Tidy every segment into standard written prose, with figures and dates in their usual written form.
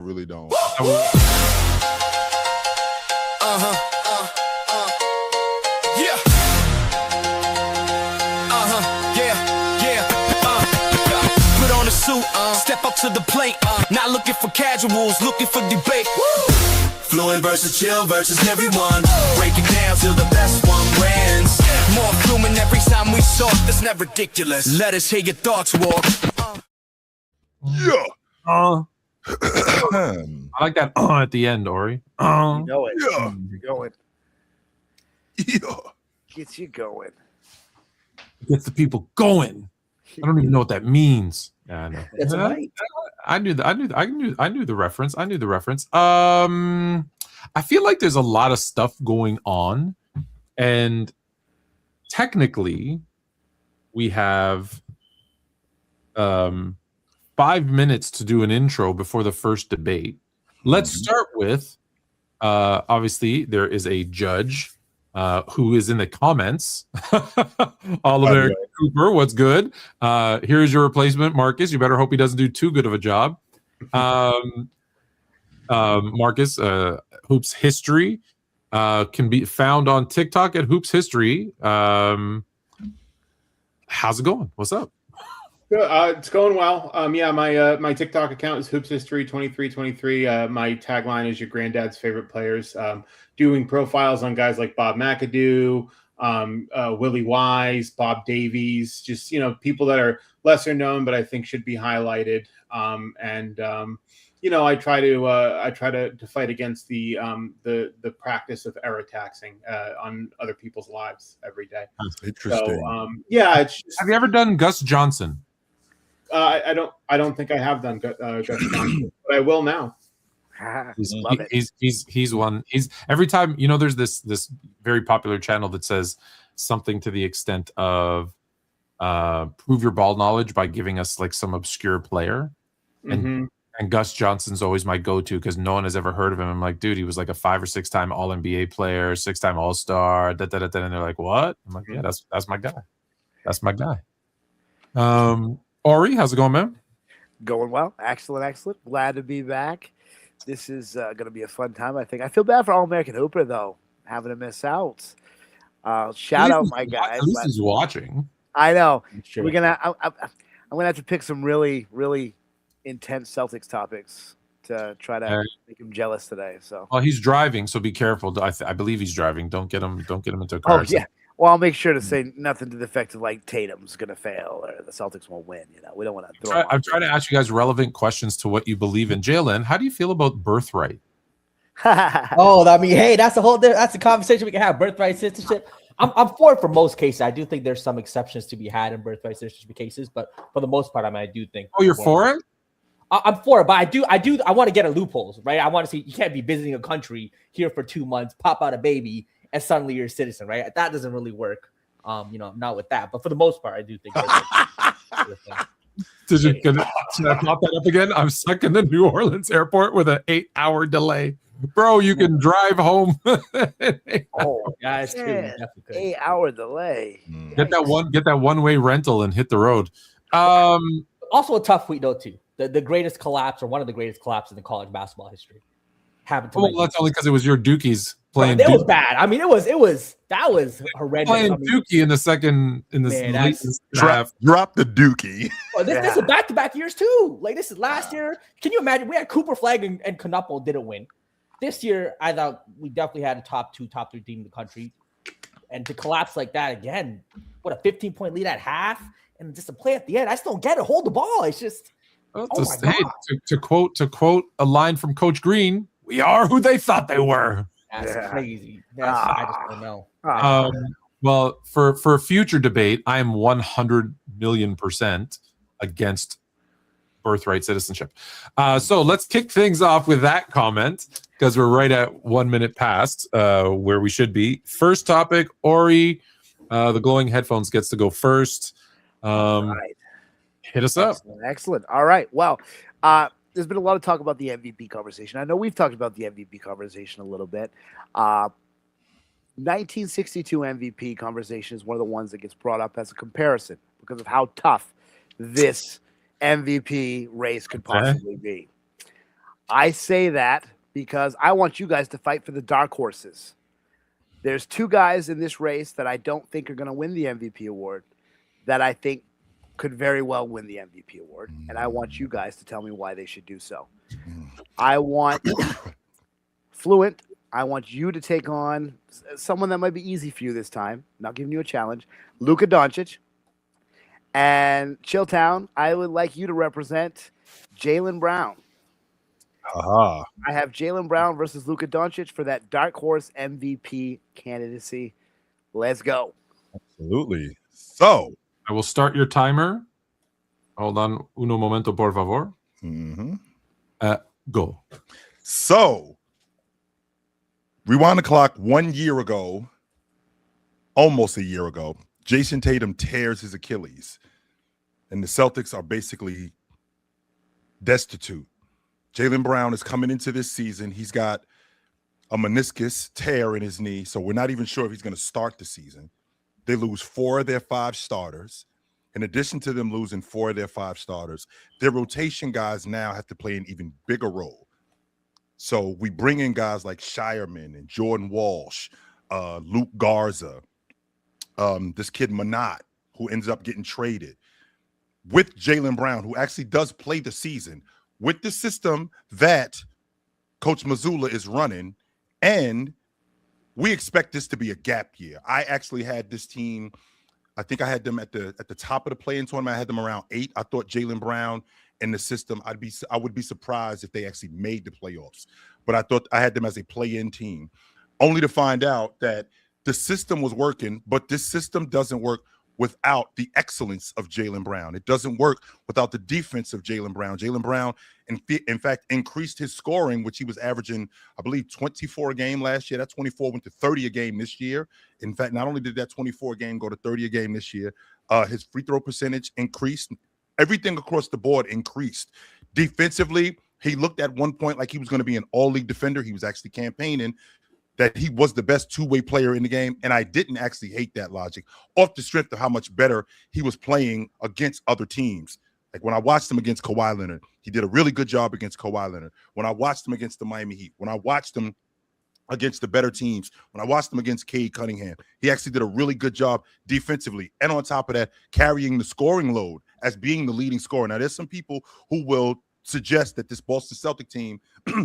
really don't. Yeah. Put on a suit, step up to the plate. Not looking for casuals, looking for debate. Fluent versus chill versus everyone. Break it down till the best one wins. More fluent every time we talk. That's not ridiculous. Let us hear your thoughts, walk. Yeah. I like that at the end, Ori. You know it. Yeah. You're going. Yeah. Gets you going. Gets the people going. I don't even know what that means. Yeah, I know. That's right. I knew the reference. I knew the reference. I feel like there's a lot of stuff going on, and technically, we have 5 minutes to do an intro before the first debate. Let's start with obviously there is a judge who is in the comments. All American Cooper, what's good? Here's your replacement, Marcus. You better hope he doesn't do too good of a job. Marcus, Hoops History can be found on TikTok at Hoops History. How's it going? What's up? It's going well. My TikTok account is Hoops History 2323. My tagline is your granddad's favorite players. Doing profiles on guys like Bob McAdoo, Willie Wise, Bob Davies, just people that are lesser known, but I think should be highlighted. I try to fight against the practice of error taxing on other people's lives every day. That's interesting. So, it's just, Have you ever done Gus Johnson? I don't think I have done Gus Johnson, but I will now. He's one. He's every time there's this very popular channel that says something to the extent of prove your ball knowledge by giving us like some obscure player, and Gus Johnson's always my go-to because no one has ever heard of him. I'm like, dude, he was like a 5 or 6 time All NBA player, 6-time All Star, and they're like, what? I'm like, yeah, that's my guy. That's my guy. Ori, how's it going, man? Going well. Excellent. Glad to be back. This is going to be a fun time, I think. I feel bad for All American Hooper, though, having to miss out. Shout out my guys. At least he's watching. I know. Sure. I'm gonna have to pick some really, really intense Celtics topics to try to make him jealous today. So, well, he's driving, so be careful. I believe he's driving. Don't get him into a car. oh yeah. Well, I'll make sure to say nothing to the effect of like Tatum's gonna fail or the Celtics won't win. We don't want to throw. I'm trying to ask you guys relevant questions to what you believe in. Jalen, how do you feel about birthright? Hey, that's a conversation we can have. Birthright citizenship. I'm for it for most cases. I do think there's some exceptions to be had in birthright citizenship cases, but for the most part, I do think. Oh, you're for it? I'm for it, but I want to get at loopholes, right? I want to see you can't be visiting a country here for 2 months, pop out a baby, and suddenly you're a citizen, right? That doesn't really work. Not with that, but for the most part, I do think. Should I pop that up again? I'm stuck in the New Orleans airport with an 8-hour delay. Bro, you can drive home. Guys, 8-hour delay. Get that one-way rental and hit the road. Also a tough week though too. The greatest collapse or one of the greatest collapses in college basketball history happened to. Well, that's only because it was your Dookies playing. It was bad. I mean, that was horrendous. Playing Dookie in the draft. Drop the Dookie. Well, this is back-to-back years too. Like this is last year. Can you imagine? We had Cooper Flag and Knuckle didn't win. This year, I thought we definitely had a top 3 team in the country. And to collapse like that again, what a 15-point lead at half, and just a play at the end. I just don't get it. Hold the ball. It's just to quote a line from Coach Green, we are who they thought they were. That's crazy. I just don't know. Well, for a future debate, I am 100 million% against birthright citizenship. So let's kick things off with that comment because we're right at 1 minute past where we should be. First topic, Ori, the glowing headphones gets to go first. Right. Hit us up. Excellent. All right. Well, there's been a lot of talk about the MVP conversation. I know we've talked about the MVP conversation a little bit. 1962 MVP conversation is one of the ones that gets brought up as a comparison because of how tough this MVP race could possibly be. I say that because I want you guys to fight for the dark horses. There's two guys in this race that I don't think are going to win the MVP award that I think could very well win the MVP award. And I want you guys to tell me why they should do so. I want Fluent. I want you to take on someone that might be easy for you this time. I'm not giving you a challenge. Luka Doncic. And Chilltown, I would like you to represent Jaylen Brown. Aha. I have Jaylen Brown versus Luka Doncic for that dark horse MVP candidacy. Let's go. Absolutely. So, I will start your timer. Hold on. Uno momento, por favor. Go. So, rewind the clock 1 year ago, almost a year ago, Jason Tatum tears his Achilles, and the Celtics are basically destitute. Jaylen Brown is coming into this season. He's got a meniscus tear in his knee, so we're not even sure if he's going to start the season. They lose 4 of their 5 starters. In addition to them losing 4 of their 5 starters, their rotation guys now have to play an even bigger role. So we bring in guys like Shireman and Jordan Walsh, Luke Garza, this kid Manat, who ends up getting traded, with Jaylen Brown, who actually does play the season, with the system that Coach Mazzulla is running, and we expect this to be a gap year. I actually had this team, I think I had them at the top of the play-in tournament. I had them around 8. I thought Jaylen Brown in the system, I would be surprised if they actually made the playoffs. But I thought I had them as a play-in team, only to find out that the system was working, but this system doesn't work without the excellence of Jaylen Brown. It doesn't work without the defense of Jaylen Brown. Jaylen Brown, in fact, increased his scoring, which he was averaging, I believe, 24 a game last year. That 24 went to 30 a game this year. In fact, not only did that 24 game go to 30 a game this year, his free throw percentage increased. Everything across the board increased. Defensively, he looked at one point like he was going to be an all-league defender. He was actually campaigning that he was the best two-way player in the game, and I didn't actually hate that logic off the strength of how much better he was playing against other teams. Like when I watched him against Kawhi Leonard, he did a really good job against Kawhi Leonard. When I watched him against the Miami Heat, when I watched him against the better teams, when I watched him against Cade Cunningham, he actually did a really good job defensively. And on top of that, carrying the scoring load as being the leading scorer. Now, there's some people who will suggest that this Boston Celtic team,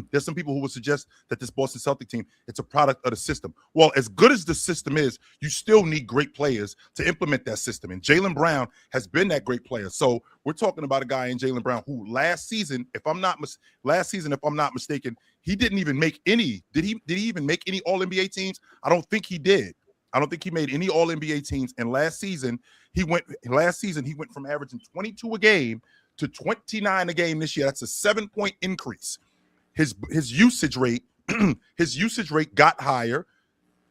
there's some people who will suggest that this Boston Celtic team, it's a product of the system. Well, as good as the system is, you still need great players to implement that system. And Jaylen Brown has been that great player. So we're talking about a guy in Jaylen Brown who last season, if I'm not mistaken, he didn't even make any. Did he even make any All-NBA teams? I don't think he did. I don't think he made any All-NBA teams. And last season he went from averaging 22 a game to 29 a game this year. That's a 7-point increase. His usage rate, got higher,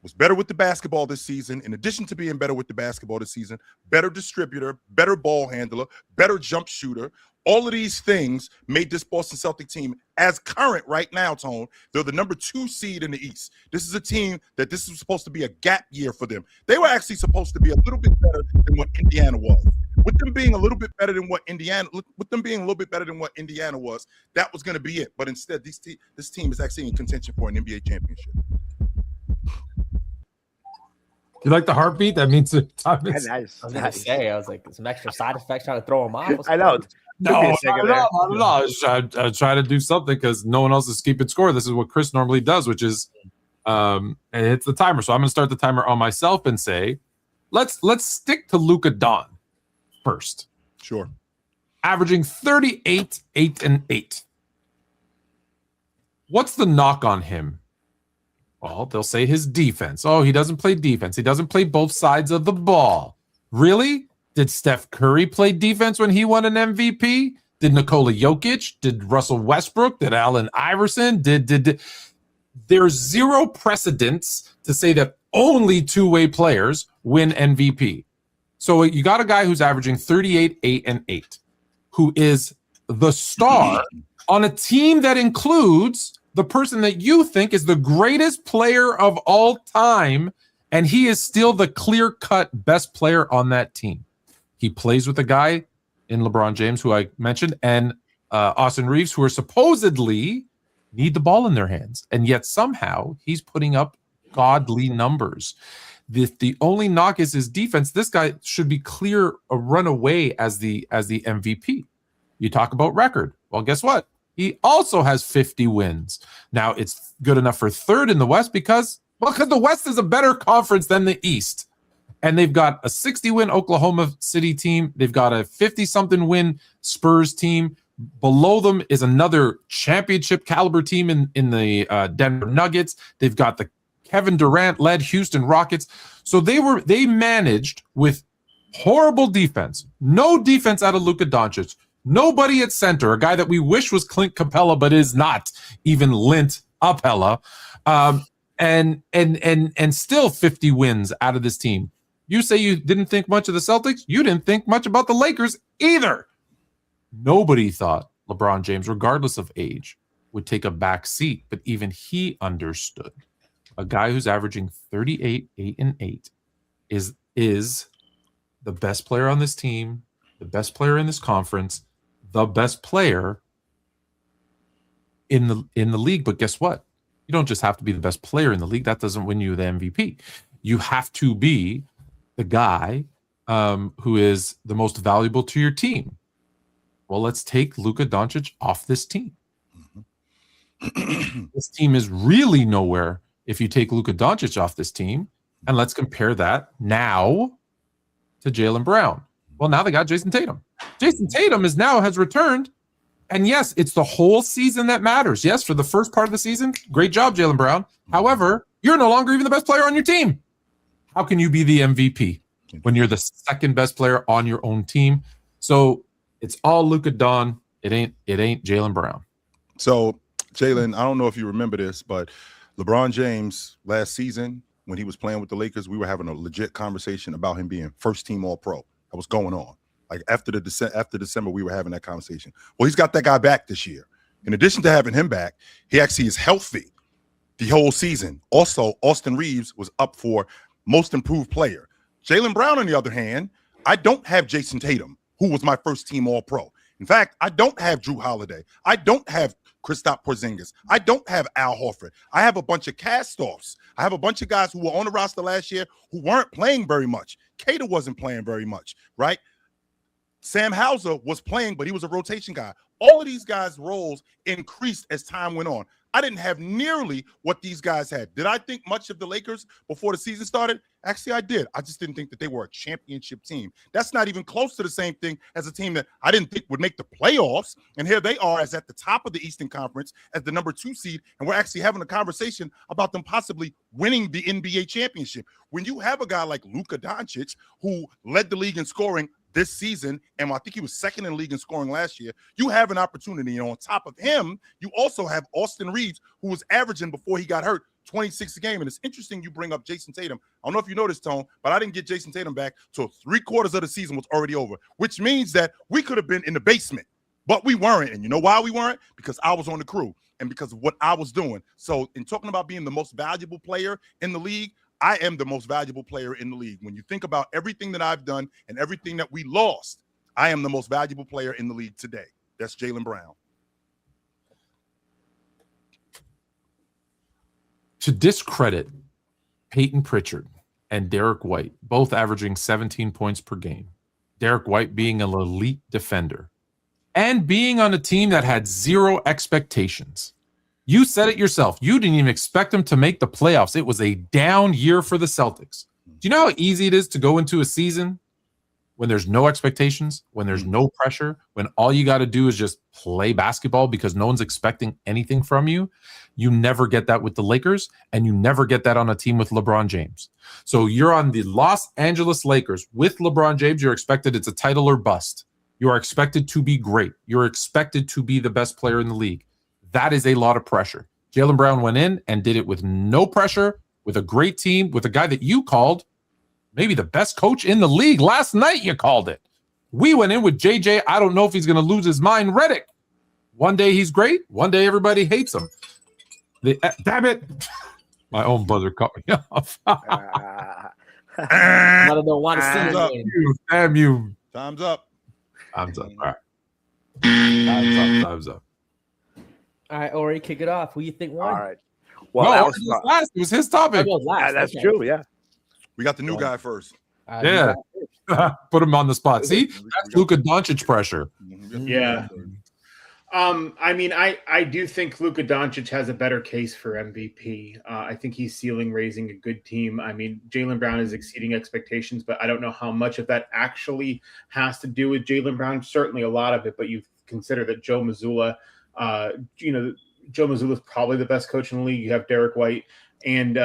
was better with the basketball this season. In addition to being better with the basketball this season, better distributor, better ball handler, better jump shooter. All of these things made this Boston Celtic team, as current right now, Tone, they're the number 2 seed in the East. This is a team that this was supposed to be a gap year for them. They were actually supposed to be a little bit better than what Indiana was. With them being a little bit better than what Indiana was, that was going to be it. But instead, this team is actually in contention for an NBA championship. You like the heartbeat? That means it's time. Nice. I was going to say, I was like, some extra side effects trying to throw him off. I know. No. I try to do something because no one else is keeping score. This is what Chris normally does, which is and it's the timer. So I'm going to start the timer on myself and say, let's stick to Luka Don first. Sure. Averaging 38, 8, and 8. What's the knock on him? Well, they'll say his defense. Oh, he doesn't play defense. He doesn't play both sides of the ball. Really? Did Steph Curry play defense when he won an MVP? Did Nikola Jokic? Did Russell Westbrook? Did Allen Iverson? Did There's zero precedence to say that only two-way players win MVP. So you got a guy who's averaging 38, 8, and 8, who is the star on a team that includes the person that you think is the greatest player of all time, and he is still the clear-cut best player on that team. He plays with a guy in LeBron James, who I mentioned, and Austin Reeves, who are supposedly need the ball in their hands. And yet somehow he's putting up godly numbers. The only knock is his defense. This guy should be clear a runaway as the MVP. You talk about record. Well, guess what? He also has 50 wins. Now it's good enough for third in the West because the West is a better conference than the East. And they've got a 60-win Oklahoma City team. They've got a 50-something win Spurs team. Below them is another championship caliber team in the Denver Nuggets. They've got the Kevin Durant-led Houston Rockets. So they managed with horrible defense. No defense out of Luka Doncic. Nobody at center, a guy that we wish was Clint Capella, but is not even Lint Apella. And still 50 wins out of this team. You say you didn't think much of the Celtics. You didn't think much about the Lakers either. Nobody thought LeBron James, regardless of age, would take a back seat, but even he understood. A guy who's averaging 38, 8, and 8 is the best player on this team, the best player in this conference, the best player in the league. But guess what? You don't just have to be the best player in the league. That doesn't win you the MVP. You have to be the guy who is the most valuable to your team. Well, let's take Luka Doncic off this team. This team is really nowhere if you take Luka Doncic off this team. And let's compare that now to Jaylen Brown. Well, now they got Jason Tatum. Jason Tatum has returned. And yes, it's the whole season that matters. Yes, for the first part of the season, great job, Jaylen Brown. However, you're no longer even the best player on your team. How can you be the MVP when you're the second best player on your own team? So it's all Luka Don. It ain't Jaylen Brown. So, Jalen, I don't know if you remember this, but LeBron James last season, when he was playing with the Lakers, we were having a legit conversation about him being first team All-Pro. That was going on. Like after December, we were having that conversation. Well, he's got that guy back this year. In addition to having him back, he actually is healthy the whole season. Also, Austin Reeves was up for most improved player. Jaylen Brown, on the other hand, I don't have Jason Tatum, who was my first team All-Pro. In fact, I don't have Drew Holiday. I don't have Kristaps Porzingis. I don't have Al Horford. I have a bunch of cast-offs. I have a bunch of guys who were on the roster last year who weren't playing very much. Cater wasn't playing very much, right? Sam Hauser was playing, but he was a rotation guy. All of these guys' roles increased as time went on. I didn't have nearly what these guys had. Did I think much of the Lakers before the season started? Actually, I did. I just didn't think that they were a championship team. That's not even close to the same thing as a team that I didn't think would make the playoffs. And here they are as at the top of the Eastern Conference as the number 2 seed. And we're actually having a conversation about them possibly winning the NBA championship. When you have a guy like Luka Doncic, who led the league in scoring this season, and I think he was second in the league in scoring last year, you have an opportunity. And on top of him, you also have Austin Reeves, who was averaging before he got hurt 26 a game. And it's interesting you bring up Jason Tatum. I don't know if you noticed, Tone, but I didn't get Jason Tatum back till 3/4 of the season was already over, which means that we could have been in the basement, but we weren't. And you know why we weren't? Because I was on the crew and because of what I was doing. So in talking about being the most valuable player in the league, I am the most valuable player in the league. When you think about everything that I've done and everything that we lost, I am the most valuable player in the league today. That's Jaylen Brown. To discredit Peyton Pritchard and Derek White, both averaging 17 points per game, Derek White being an elite defender, and being on a team that had zero expectations. You said it yourself. You didn't even expect them to make the playoffs. It was a down year for the Celtics. Do you know how easy it is to go into a season when there's no expectations, when there's no pressure, when all you got to do is just play basketball because no one's expecting anything from you? You never get that with the Lakers, and you never get that on a team with LeBron James. So you're on the Los Angeles Lakers with LeBron James. You're expected it's a title or bust. You are expected to be great. You're expected to be the best player in the league. That is a lot of pressure. Jaylen Brown went in and did it with no pressure, with a great team, with a guy that you called maybe the best coach in the league. Last night you called it. We went in with JJ. I don't know if he's going to lose his mind. Redick. One day he's great. One day everybody hates him. Damn it. My own buzzer cut me off. I don't want to Time's up. Damn you. Time's up. Time's up. All right. Time's up. All All right, Ori, kick it off. Who you think won? All right. Well, No, that Orange was was fun. last. It was his topic. Oh, last. Yeah, that's okay. true. Yeah. We got the new guy first. You Yeah. got Put him on the spot. See, We that's got- Luka Doncic pressure. We got the new Yeah. guy first. I mean, I do think Luka Doncic has a better case for MVP. I think he's ceiling raising a good team. I mean, Jaylen Brown is exceeding expectations, but I don't know how much of that actually has to do with Jaylen Brown. Certainly a lot of it, but you consider that Joe Mazzulla, Joe Mazzulla is probably the best coach in the league. You have Derek White and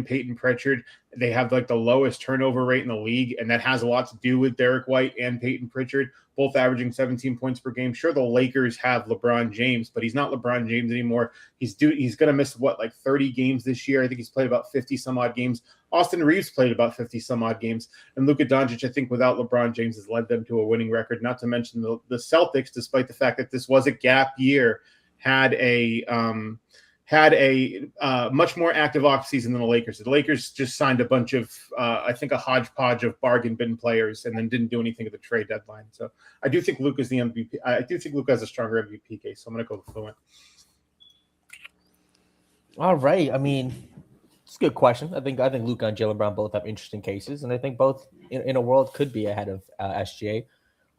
Peyton Pritchard. They have like the lowest turnover rate in the league, and that has a lot to do with Derek White and Peyton Pritchard, both averaging 17 points per game. Sure, the Lakers have LeBron James, but he's not LeBron James anymore. He's going to miss like 30 games this year. I think he's played about 50 some odd games. Austin Reeves played about 50 some odd games, and Luka Doncic, I think, without LeBron James, has led them to a winning record. Not to mention the Celtics, despite the fact that this was a gap year, had a much more active offseason than the Lakers. The Lakers just signed a bunch of, I think, a hodgepodge of bargain bin players and then didn't do anything at the trade deadline. So I do think Luka's the MVP. I do think Luka has a stronger MVP case. So I'm going to go with Fluent. All right. I mean, it's a good question. I think Luka and Jaylen Brown both have interesting cases, and I think both in a world could be ahead of SGA.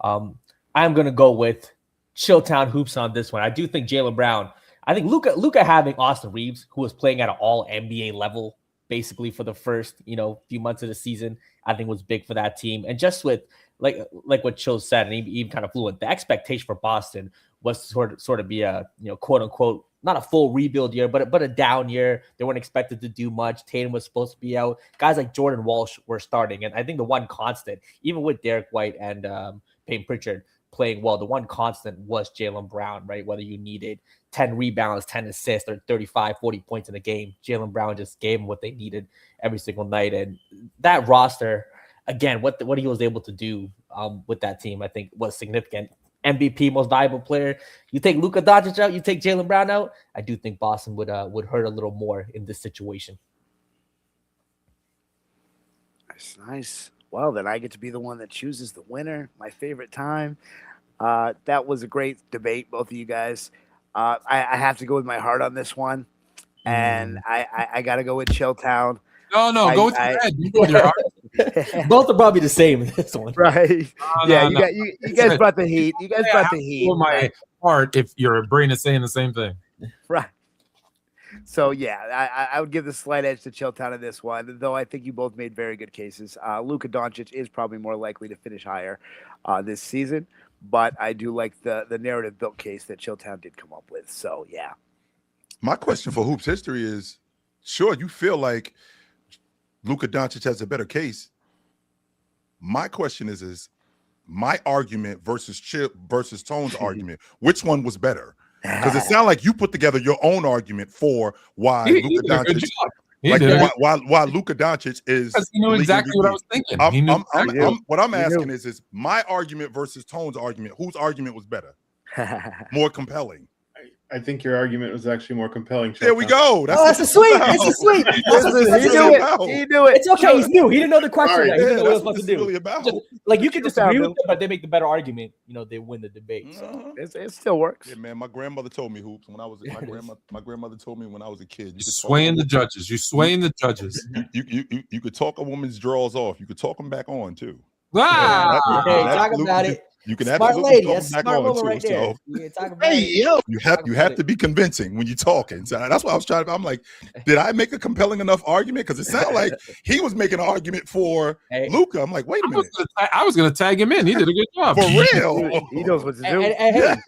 I'm going to go with Chilltown Hoops on this one. I do think Jaylen Brown. I think Luka having Austin Reeves, who was playing at an all NBA level basically for the first few months of the season, I think was big for that team. And just with like what Chill said, and even kind of Fluent, the expectation for Boston was to sort of be a quote unquote not a full rebuild year, but a down year. They weren't expected to do much. Tatum was supposed to be out. Guys like Jordan Walsh were starting, and I think the one constant, even with Derek White and Peyton Pritchard playing well, the one constant was Jaylen Brown, right? Whether you needed 10 rebounds, 10 assists, or 35, 40 points in a game, Jaylen Brown just gave them what they needed every single night. And that roster, again, what he was able to do with that team, I think was significant. MVP, most valuable player. You take Luka Doncic out, you take Jaylen Brown out, I do think Boston would hurt a little more in this situation. Nice. Well, then I get to be the one that chooses the winner. My favorite time. That was a great debate, both of you guys. I have to go with my heart on this one, and I got to go with Chilltown. No, go with your head. You go with your heart. Both are probably the same in this one, right? No, You guys brought the heat. You guys brought the heat. With my heart, if your brain is saying the same thing. Right. So, yeah, I would give the slight edge to Chilltown in this one, though I think you both made very good cases. Luka Doncic is probably more likely to finish higher this season, but I do like the narrative built case that Chilltown did come up with. So, yeah. My question for Hoops History is, sure, you feel like Luka Doncic has a better case. My question is my argument versus Tone's argument, which one was better? Because it sounds like you put together your own argument for why Luka Doncic, why Luka Doncic is. Because he knew exactly what I was thinking. What I'm asking is my argument versus Tone's argument. Whose argument was better, more compelling? I think your argument was actually more compelling. There we go. That's a sweep. It's a sweep. He knew it. It's okay. He's new. He didn't know the question. He didn't know what he was supposed to do. Really about. Like you could disagree with them, but they make the better argument. They win the debate. So. It still works. Yeah, man. My grandmother told me Hoops when I was my grandmother told me when I was a kid. You swaying the judges. You swaying the judges. You could talk a woman's drawers off. You could talk them back on too. Hey, talk about it. You can smart absolutely lady. talk That's back smart on woman too. right there. So You have to be convincing when you're talking. So that's what I was trying to. I'm like, did I make a compelling enough argument? Because it sounded like he was making an argument for Luka. I'm like, wait a minute. I was gonna tag him in. He did a good job. For real. He knows what to do. And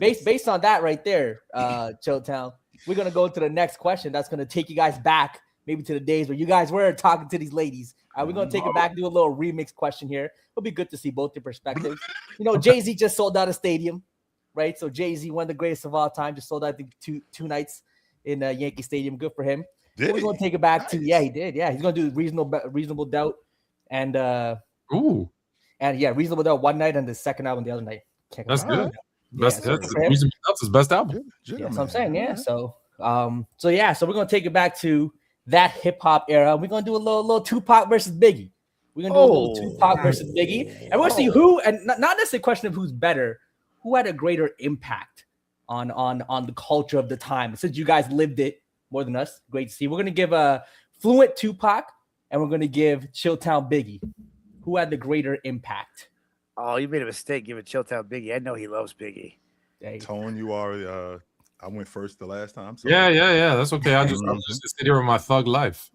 hey, based on that right there, Chilltown, we're gonna go to the next question. That's gonna take you guys back maybe to the days where you guys were talking to these ladies. We're going to take it back, do a little remix question here. It'll be good to see both your perspectives. Jay-Z just sold out a stadium, right? So Jay-Z, one of the greatest of all time, just sold out, I think, two nights in Yankee Stadium. Good for him. We're going to take it back to, he did. Yeah, he's going to do Reasonable Doubt. And, Reasonable Doubt one night and the second album the other night. That's good. That's his best album. Yeah, that's what I'm saying. Yeah. So we're going to take it back to that hip hop era. We're gonna do a little Tupac versus Biggie. We're gonna do a little Tupac versus Biggie, and we're gonna see who, and not necessarily a question of who's better, who had a greater impact on the culture of the time. Since you guys lived it more than us, great to see. We're gonna give a Fluent Tupac, and we're gonna give Chilltown Biggie. Who had the greater impact? Oh, you made a mistake giving Chilltown Biggie. I know he loves Biggie. Tone, you are. I went first the last time. So. Yeah. That's okay. I'm just sitting here with my thug life.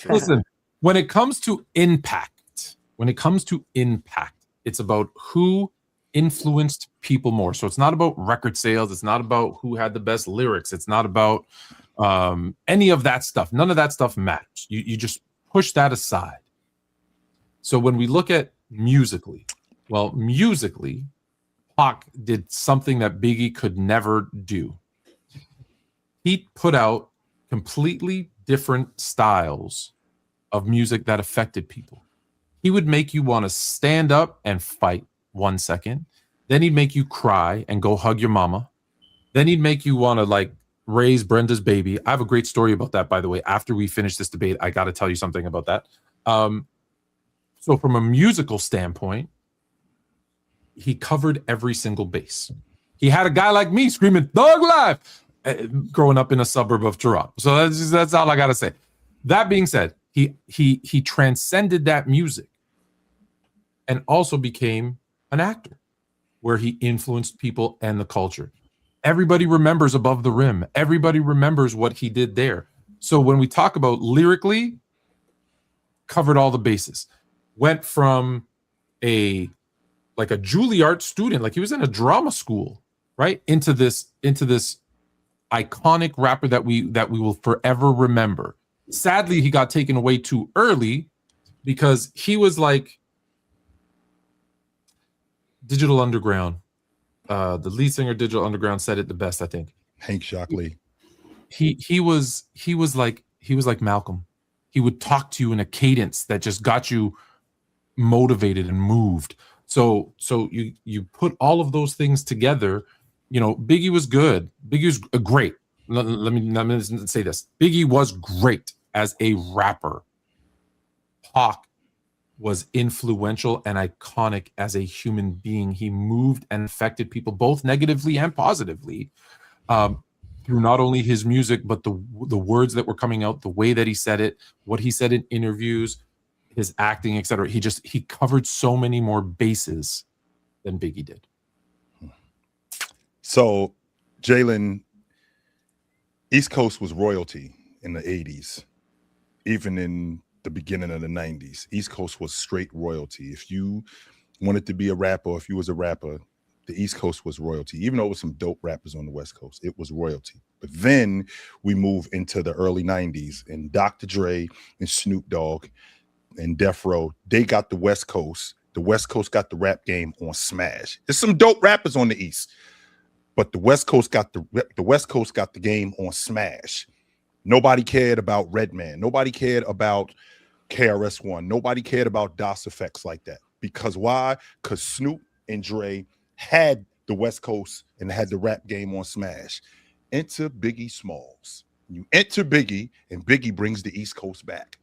Listen, when it comes to impact, it's about who influenced people more. So it's not about record sales. It's not about who had the best lyrics. It's not about any of that stuff. None of that stuff matters. You just push that aside. So when we look at musically, Pac did something that Biggie could never do. He put out completely different styles of music that affected people. He would make you want to stand up and fight 1 second. Then he'd make you cry and go hug your mama. Then he'd make you want to like raise Brenda's baby. I have a great story about that, by the way. After we finish this debate, I got to tell you something about that. So from a musical standpoint, he covered every single base. He had a guy like me screaming "Thug Life" growing up in a suburb of Toronto. So that's all I gotta say. That being said, he transcended that music and also became an actor where he influenced people and the culture. Everybody remembers Above the Rim. Everybody remembers what he did there. So when we talk about lyrically, covered all the bases. Went from a Juilliard student, like he was in a drama school, right? Into this iconic rapper that we will forever remember. Sadly, he got taken away too early because he was like Digital Underground. The lead singer Digital Underground said it the best, I think. Hank Shockley. He was like Malcolm. He would talk to you in a cadence that just got you motivated and moved. So you put all of those things together. You know, Biggie was good. Biggie was great. Let me say this. Biggie was great as a rapper. Pac was influential and iconic as a human being. He moved and affected people both negatively and positively through not only his music, but the words that were coming out, the way that he said it, what he said in interviews, his acting, etc. He covered so many more bases than Biggie did. So, Jalen, East Coast was royalty in the 80s, even in the beginning of the 90s. East Coast was straight royalty. If you wanted to be a rapper, if you was a rapper, the East Coast was royalty. Even though it was some dope rappers on the West Coast, it was royalty. But then we move into the early 90s, and Dr. Dre and Snoop Dogg and Death Row, they got the West Coast. The West Coast got the rap game on smash. There's some dope rappers on the East, but the West Coast got the game on smash. Nobody cared about Redman. Nobody cared about KRS-One. Nobody cared about DOS effects like that. Because why? Because Snoop and Dre had the West Coast and had the rap game on smash. Enter Biggie Smalls. You enter Biggie, and Biggie brings the East Coast back.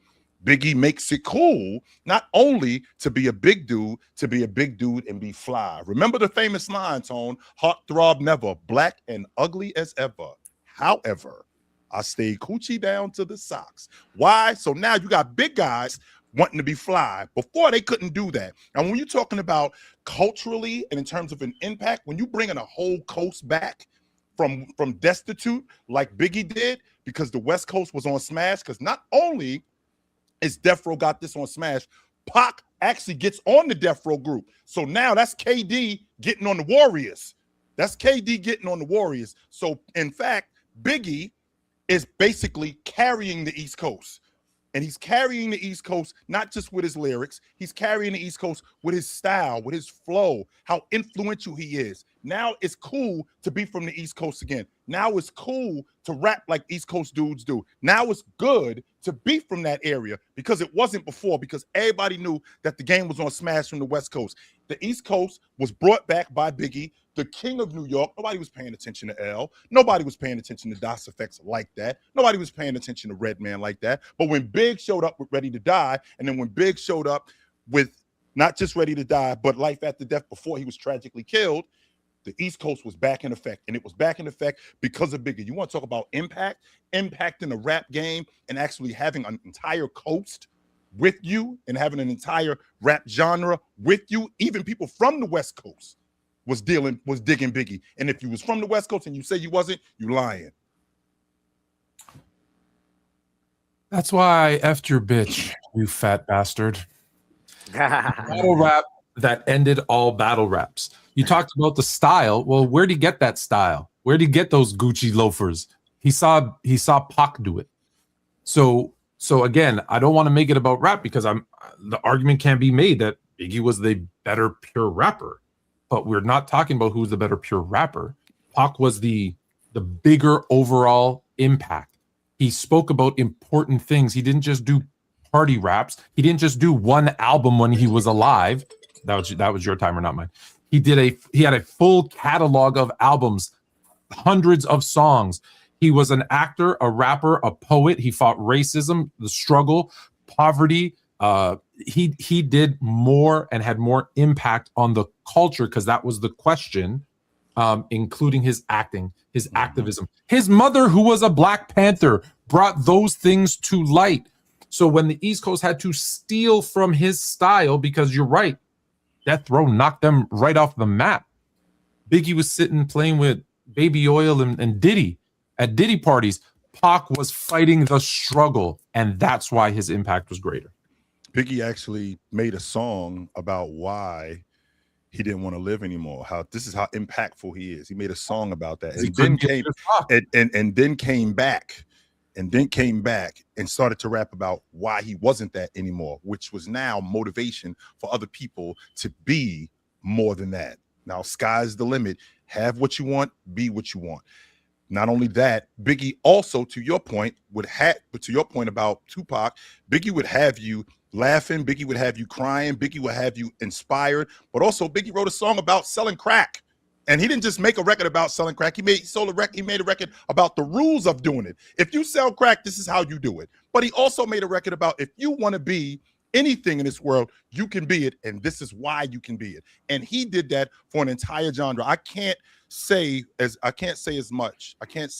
Biggie makes it cool not only to be a big dude and be fly. Remember the famous line, Tone, heartthrob never, black and ugly as ever. However, I stayed coochie down to the socks. Why? So now you got big guys wanting to be fly. Before they couldn't do that. And when you're talking about culturally and in terms of an impact, when you bringing a whole coast back from destitute like Biggie did, because the West Coast was on smash, because not only is Death Row got this on smash, Pac actually gets on the Death Row group. So now that's KD getting on the Warriors. That's KD getting on the Warriors. So in fact, Biggie is basically carrying the East Coast. And he's carrying the East Coast, not just with his lyrics. He's carrying the East Coast with his style, with his flow, how influential he is. Now it's cool to be from the East Coast again. Now it's cool to rap like East Coast dudes do. Now it's good to be from that area, because it wasn't before, because everybody knew that the game was on smash from the West Coast. The East Coast was brought back by Biggie, the king of New York. Nobody was paying attention to L. Nobody was paying attention to DOS effects like that. Nobody was paying attention to Redman like that. But when Big showed up with Ready to Die, and then when Big showed up with not just Ready to Die, but Life After Death before he was tragically killed, the East Coast was back in effect, and it was back in effect because of Biggie. You want to talk about impact in the rap game, and actually having an entire coast with you and having an entire rap genre with you. Even people from the West Coast was digging Biggie. And if you was from the West Coast and you say you wasn't, you lying. That's why I effed your bitch, you fat bastard. Battle rap that ended all battle raps. You talked about the style. Well, where'd he get that style? Where'd he get those Gucci loafers? He saw Pac do it. So again, I don't want to make it about rap because the argument can be made that Biggie was the better pure rapper, but we're not talking about who's the better pure rapper. Pac was the bigger overall impact. He spoke about important things. He didn't just do party raps. He didn't just do one album when he was alive. That was your time or not mine. He had a full catalog of albums, hundreds of songs. He was an actor, a rapper, a poet. He fought racism, the struggle, poverty. He did more and had more impact on the culture because that was the question, including his acting, his activism. His mother, who was a Black Panther, brought those things to light. So when the East Coast had to steal from his style, because you're right, Death Row knocked them right off the map. Biggie was sitting playing with Baby Oil and Diddy at Diddy parties. Pac was fighting the struggle, and that's why his impact was greater. Biggie actually made a song about why he didn't want to live anymore. How this is how impactful he is. He made a song about that, and then came back and started to rap about why he wasn't that anymore, which was now motivation for other people to be more than that. Now, sky's the limit. Have what you want, be what you want. Not only that, Biggie also, to your point about Tupac, Biggie would have you laughing, Biggie would have you crying, Biggie would have you inspired, but also Biggie wrote a song about selling crack. And he didn't just make a record about selling crack. He made a record about the rules of doing it. If you sell crack, this is how you do it. But he also made a record about if you want to be anything in this world, you can be it, and this is why you can be it. And he did that for an entire genre. I can't say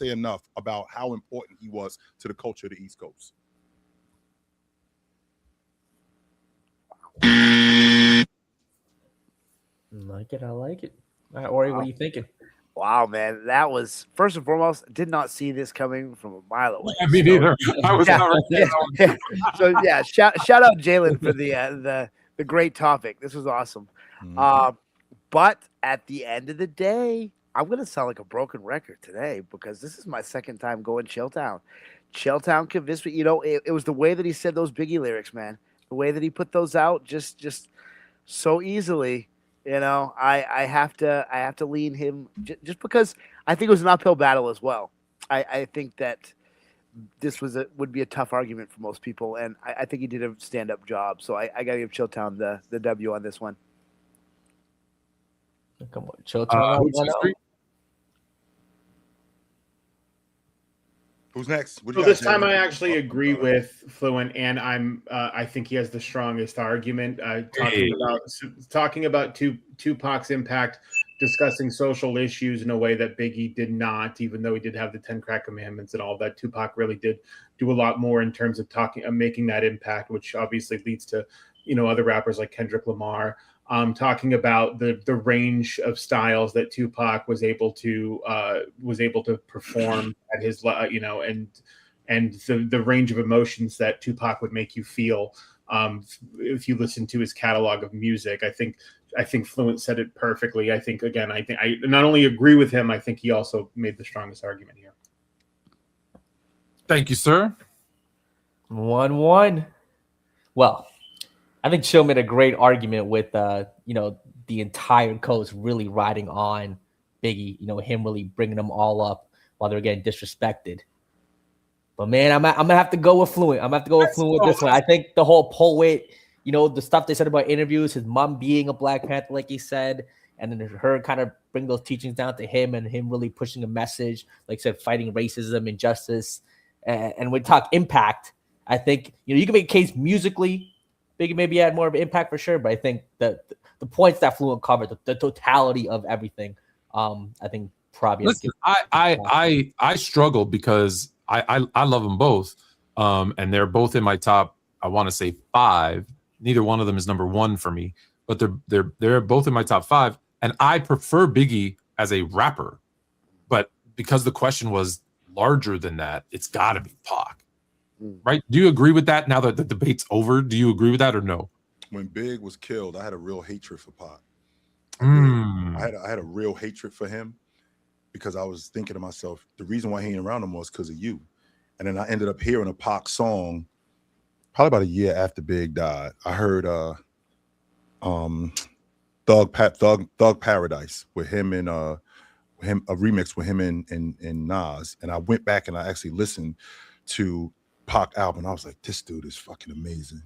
enough about how important he was to the culture of the East Coast. I like it. All right, Ori, what are you thinking? Wow, man, that was, first and foremost, did not see this coming from a mile away. Yeah, me neither. I was So yeah, shout out Jalen for the great topic. This was awesome. But at the end of the day, I'm gonna sound like a broken record today because this is my second time going Chilltown. Chilltown convinced me. You know, it was the way that he said those Biggie lyrics, man. The way that he put those out, just so easily. You know, I have to lean him just because I think it was an uphill battle as well. I think that this would be a tough argument for most people, and I think he did a stand-up job. So I got to give Chilltown the W on this one. Come on, Chilltown. Who's next? So this time I actually agree with Fluent, and I think he has the strongest argument. Talking about Tupac's impact, discussing social issues in a way that Biggie did not, even though he did have the 10 Crack Commandments and all that. Tupac really did do a lot more in terms of making that impact, which obviously leads to, other rappers like Kendrick Lamar. Talking about the range of styles that Tupac was able to perform at his, and the range of emotions that Tupac would make you feel. If you listen to his catalog of music, I think Fluent said it perfectly. I think I not only agree with him, I think he also made the strongest argument here. Thank you, sir. 1-1. Well, I think Chill made a great argument with the entire coast really riding on Biggie, him really bringing them all up while they're getting disrespected. But man, I'm gonna have to go with Fluent. I'm gonna have to go with Fluent with this one. I think the whole poet, the stuff they said about interviews, his mom being a Black Panther, like he said, and then her kind of bring those teachings down to him and him really pushing a message, like I said, fighting racism, injustice, and we talk impact. I think you can make a case musically. Biggie maybe had more of an impact for sure, but I think that the points that Fluent covered, the totality of everything, I think probably. Listen, I struggle because I love them both, and they're both in my top. I want to say 5. Neither one of them is number 1 for me, but they're both in my top 5, and I prefer Biggie as a rapper, but because the question was larger than that, it's got to be Pac, right? Do you agree with that? Now that the debate's over, do you agree with that or no? When Big was killed, I had a real hatred for Pac. Mm. I had a real hatred for him because I was thinking to myself, the reason why he ain't around no more is because of you. And then I ended up hearing a Pac song probably about a year after Big died. I heard Thug Paradise with him and a remix with him and Nas. And I went back and I actually listened to Pac album. I was like, this dude is fucking amazing.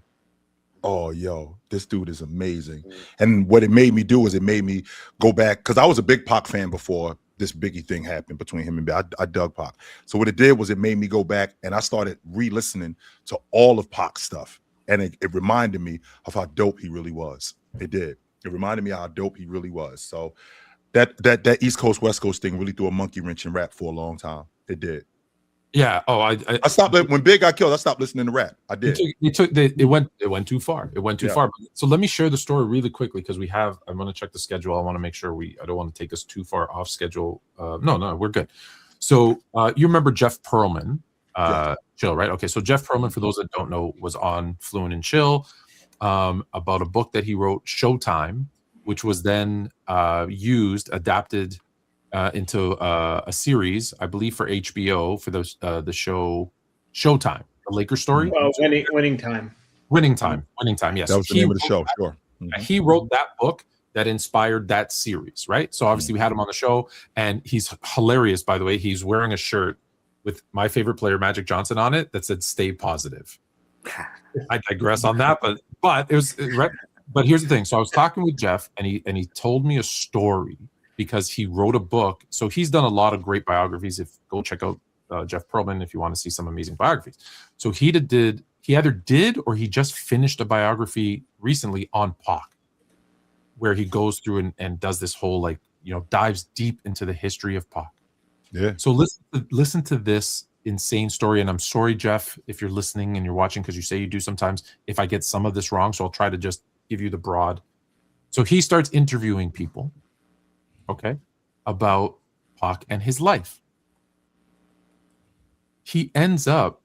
Oh, yo, this dude is amazing. And what it made me do is it made me go back, because I was a big Pac fan before this Biggie thing happened between him and Big. I dug Pac. So what it did was it made me go back and I started re-listening to all of Pac's stuff. And it reminded me of how dope he really was. It did. It reminded me how dope he really was. So that East Coast, West Coast thing really threw a monkey wrench in rap for a long time. It did. Yeah. Oh, I stopped when Big got killed. I stopped listening to rap. I did. It went too far. It went too far. So let me share the story really quickly because I'm going to check the schedule. I want to make sure I don't want to take us too far off schedule. No, we're good. So you remember Jeff Pearlman, Chill, right? Okay. So Jeff Pearlman, for those that don't know, was on Fluent and Chill about a book that he wrote, Showtime, which was then adapted into a series, I believe, for HBO for the show Showtime, the Lakers story. Winning Time. Winning Time. Yes, that was the name of the show. Sure. Mm-hmm. He wrote that book that inspired that series, right? So obviously we had him on the show, and he's hilarious. By the way, he's wearing a shirt with my favorite player, Magic Johnson, on it that said "Stay positive." I digress on that, but it was right. But here's the thing. So I was talking with Jeff, and he told me a story because he wrote a book. So he's done a lot of great biographies. Go check out Jeff Pearlman if you want to see some amazing biographies. So he either did or he just finished a biography recently on Pac, where he goes through and does this whole dives deep into the history of Pac. Yeah. So listen to this insane story. And I'm sorry, Jeff, if you're listening and you're watching, because you say you do sometimes, if I get some of this wrong. So I'll try to just give you the broad. So he starts interviewing people, okay, about Pac and his life. He ends up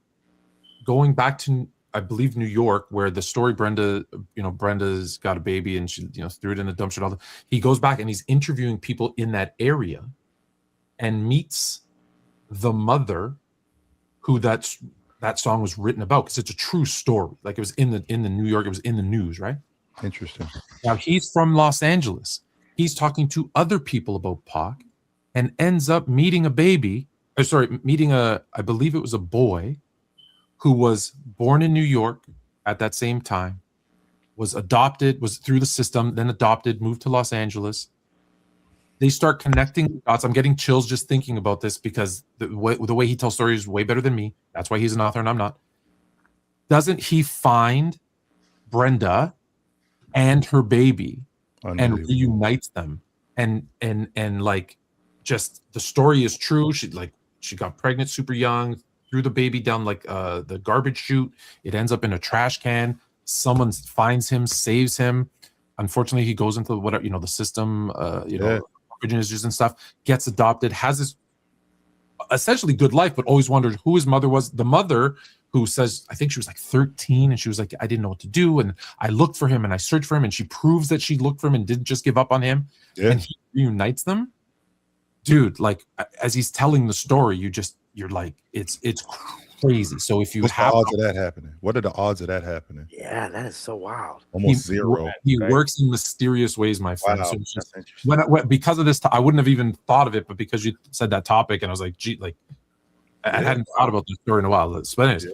going back to, I believe, New York, where the story Brenda's got a baby and she threw it in the dumpster and all that. He goes back and he's interviewing people in that area and meets the mother who that song was written about, because it's a true story. Like, it was in the New York, it was in the news, right? Interesting. Now he's from Los Angeles. He's talking to other people about Pac and ends up meeting I believe it was a boy who was born in New York at that same time, was adopted, was through the system, then adopted, moved to Los Angeles. They start connecting dots. I'm getting chills just thinking about this because the way he tells stories is way better than me. That's why he's an author and I'm not. Doesn't he find Brenda and her baby and reunites them? And just the story is true. She got pregnant super young, threw the baby down the garbage chute. It ends up in a trash can. Someone finds him, saves him. Unfortunately, he goes into the system, orphanages and stuff, gets adopted, has this essentially good life, but always wondered who his mother was. The mother who says, I think she was 13, and she was like, I didn't know what to do. And I looked for him and I searched for him, and she proves that she looked for him and didn't just give up on him. Yeah. And he reunites them. Dude, as he's telling the story, you're like, it's crazy. So if you What's the odds of that happening? What are the odds of that happening? Yeah, that is so wild. Almost zero. He works in mysterious ways, my friend. Wow. So because of this, I wouldn't have even thought of it, but because you said that topic, and I was like, gee, I hadn't thought about this story in a while. But anyways,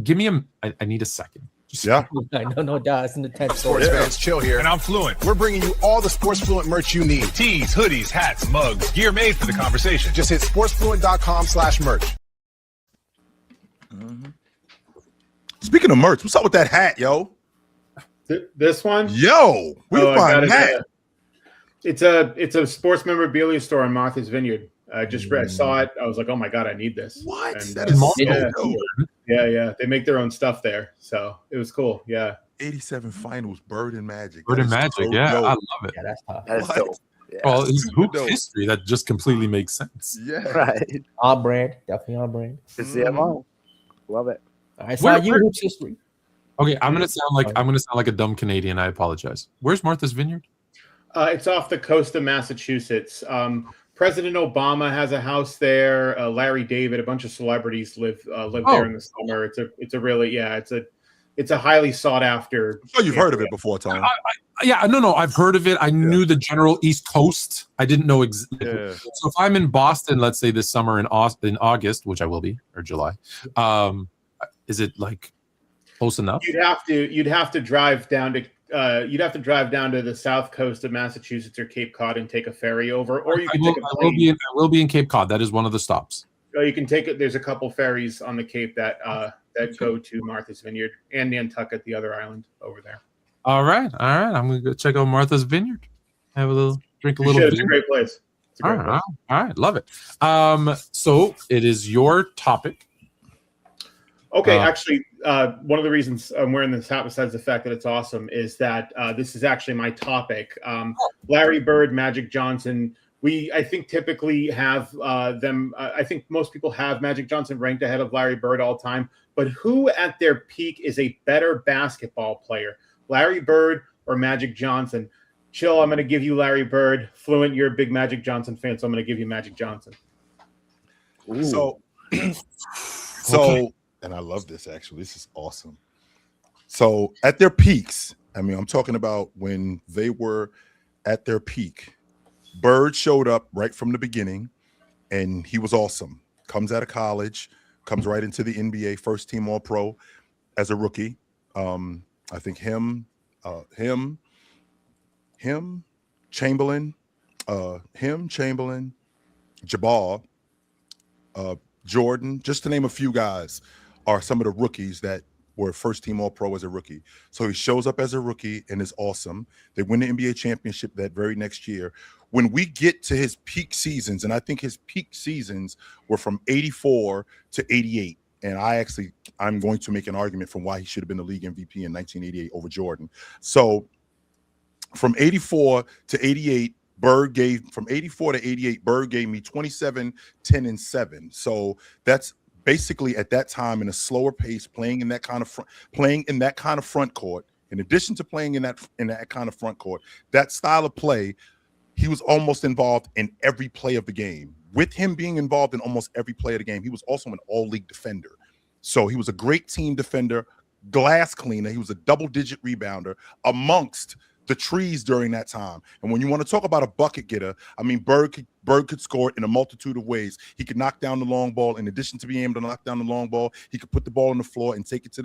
give me I need a second. No doubt. It's an intense Sports fans, Chill here. And I'm Fluent. We're bringing you all the Sports Fluent merch you need. Tees, hoodies, hats, mugs, gear made for the conversation. Just hit sportsfluent.com/merch. Mm-hmm. Speaking of merch, what's up with that hat, yo? This one? Yo, we I got find it. that. It's a sports memorabilia store in Martha's Vineyard. I saw it. I was like, oh my god, I need this. What? And, That is so yeah, dope. yeah. They make their own stuff there, so it was cool. Yeah. 87 finals, Bird and Magic. Bird That and is Magic, so yeah, dope. I love it. Yeah, that's tough. That is What? dope. Yeah. Well, it's super hoop dope. history that just completely makes sense. Yeah. Right. On brand, definitely on brand. It's the MO. Love it. All right, so you hoops history. Okay, I'm gonna sound like a dumb Canadian. I apologize. Where's Martha's Vineyard? It's off the coast of Massachusetts. President Obama has a house there. Larry David, a bunch of celebrities live there in the summer. It's a really it's a highly sought after. Oh, you've heard of it before, Tom. No, I've heard of it. I knew the general East Coast. I didn't know exactly. Yeah. So if I'm in Boston, let's say this summer in August, which I will be, or July, is it like close enough? You'd have to drive down to the south coast of Massachusetts or Cape Cod and take a ferry over, or you can take a plane. I will be in Cape Cod. That is one of the stops. You can take it. There's a couple ferries on the Cape that go to Martha's Vineyard and Nantucket, the other island over there. All right. I'm gonna go check out Martha's Vineyard. Have a little drink, a little. It's a great place. It's a great place. All right, love it. So it is your topic. Okay, actually, one of the reasons I'm wearing this hat, besides the fact that it's awesome, is that this is actually my topic. Larry Bird, Magic Johnson. I think typically have them. I think most people have Magic Johnson ranked ahead of Larry Bird all time. But who at their peak is a better basketball player, Larry Bird or Magic Johnson? Chill, I'm going to give you Larry Bird. Fluent, you're a big Magic Johnson fan, so I'm going to give you Magic Johnson. Ooh. So, and I love this actually. This is awesome. So, at their peaks, I mean, I'm talking about when they were at their peak. Bird showed up right from the beginning, and he was awesome. Comes out of college, comes right into the NBA, first team All-Pro as a rookie. I think him, Chamberlain, Jabbar, Jordan, just to name a few guys, are some of the rookies that were first team All-Pro as a rookie. So he shows up as a rookie and is awesome. They win the NBA championship that very next year. When we get to his peak seasons, and I think his peak seasons were from 84 to 88. And I'm going to make an argument for why he should have been the league MVP in 1988 over Jordan. So from 84 to 88, Bird gave me 27, 10, and 7. So that's basically at that time in a slower pace, playing in that kind of front court. In addition to playing in that kind of front court, that style of play, he was almost involved in every play of the game. With him being involved in almost every play of the game, he was also an all-league defender. So he was a great team defender, glass cleaner. He was a double-digit rebounder amongst the trees during that time. And when you want to talk about a bucket getter, I mean, Bird could score it in a multitude of ways. He could knock down the long ball. In addition to being able to knock down the long ball, he could put the ball on the floor and take it to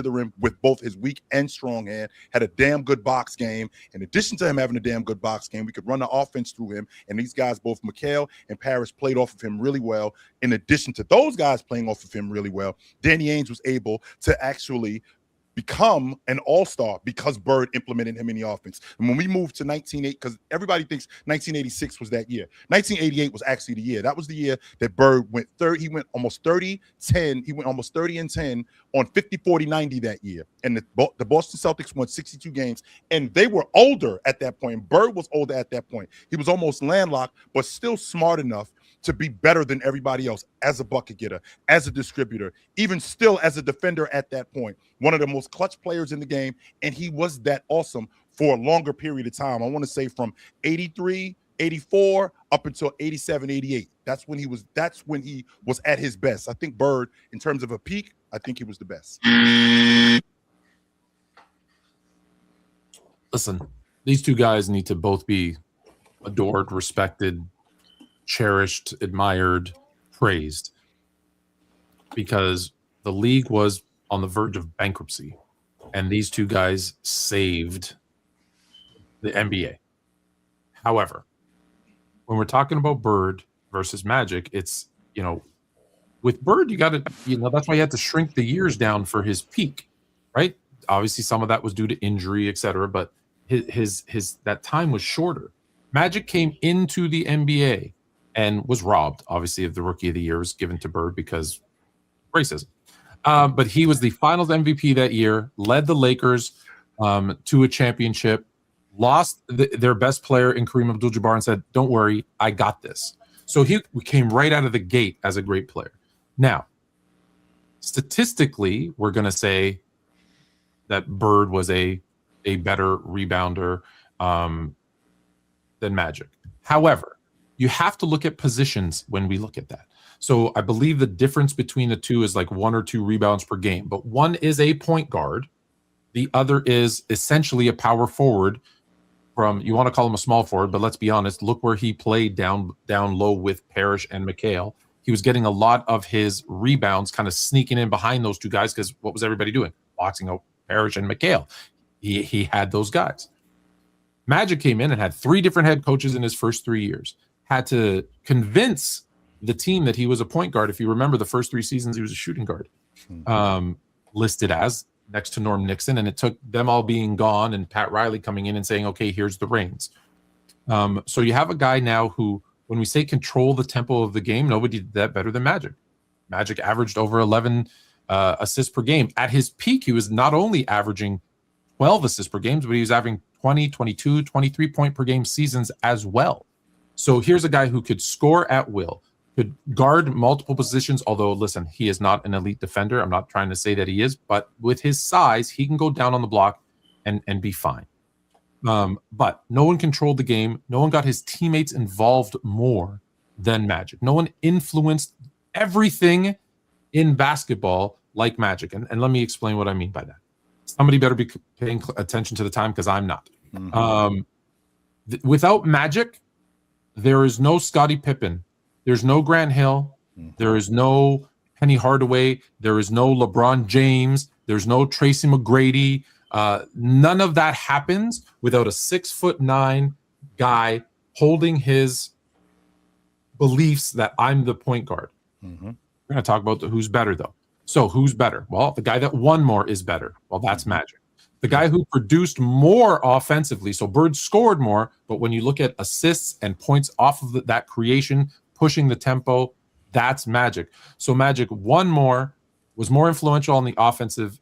the rim with both his weak and strong hand. Had a damn good box game. In addition to him having a damn good box game, we could run the offense through him. And these guys, both McHale and Parrish, played off of him really well. In addition to those guys playing off of him really well, Danny Ainge was able to actually become an all-star because Bird implemented him in the offense. And when we moved to 1980, because everybody thinks 1986 was that year. 1988 was actually the year. That was the year that Bird went third. He went almost 30-10. He went almost 30 and 10 on 50-40-90 that year. And the Boston Celtics won 62 games, and they were older at that point. Bird was older at that point. He was almost landlocked, but still smart enough to be better than everybody else as a bucket getter, as a distributor, even still as a defender at that point. One of the most clutch players in the game, and he was that awesome for a longer period of time. I want to say from 83, 84 up until 87, 88. That's when he was at his best. I think Bird, in terms of a peak, I think he was the best. Listen, these two guys need to both be adored, respected, cherished, admired, praised, because the league was on the verge of bankruptcy, and these two guys saved the NBA. However, when we're talking about Bird versus Magic, it's, with Bird, you got to, that's why you had to shrink the years down for his peak, right? Obviously, some of that was due to injury, etc. But his that time was shorter. Magic came into the NBA and was robbed, obviously, of the Rookie of the Year. Was given to Bird because racism. But he was the Finals MVP that year, led the Lakers to a championship, lost their best player in Kareem Abdul-Jabbar, and said, "Don't worry, I got this." So he came right out of the gate as a great player. Now, statistically, we're going to say that Bird was a better rebounder than Magic. However, you have to look at positions when we look at that. So I believe the difference between the two is like 1 or 2 rebounds per game, but one is a point guard. The other is essentially a power forward from, you want to call him a small forward, but let's be honest, look where he played down low with Parrish and McHale. He was getting a lot of his rebounds kind of sneaking in behind those two guys because what was everybody doing? Boxing out Parrish and McHale. He had those guys. Magic came in and had 3 different head coaches in his first 3 years. Had to convince the team that he was a point guard. If you remember the first 3 seasons, he was a shooting guard, listed as next to Norm Nixon. And it took them all being gone and Pat Riley coming in and saying, okay, here's the reins. So you have a guy now who, when we say control the tempo of the game, nobody did that better than Magic. Magic averaged over 11 assists per game. At his peak, he was not only averaging 12 assists per game, but he was averaging 20, 22, 23 point per game seasons as well. So here's a guy who could score at will, could guard multiple positions, although, listen, he is not an elite defender. I'm not trying to say that he is, but with his size, he can go down on the block and be fine. But no one controlled the game. No one got his teammates involved more than Magic. No one influenced everything in basketball like Magic. And let me explain what I mean by that. Somebody better be paying attention to the time because I'm not. Without Magic, there is no Scottie Pippen. There's no Grant Hill. There is no Penny Hardaway. There is no LeBron James. There's no Tracy McGrady. None of that happens without a 6'9" guy holding his beliefs that I'm the point guard. We're going to talk about who's better, though. So who's better? Well, the guy that won more is better. Well, that's Magic. The guy who produced more offensively, so Bird scored more, but when you look at assists and points off of that creation, pushing the tempo, that's Magic. So Magic won more, was more influential on the offensive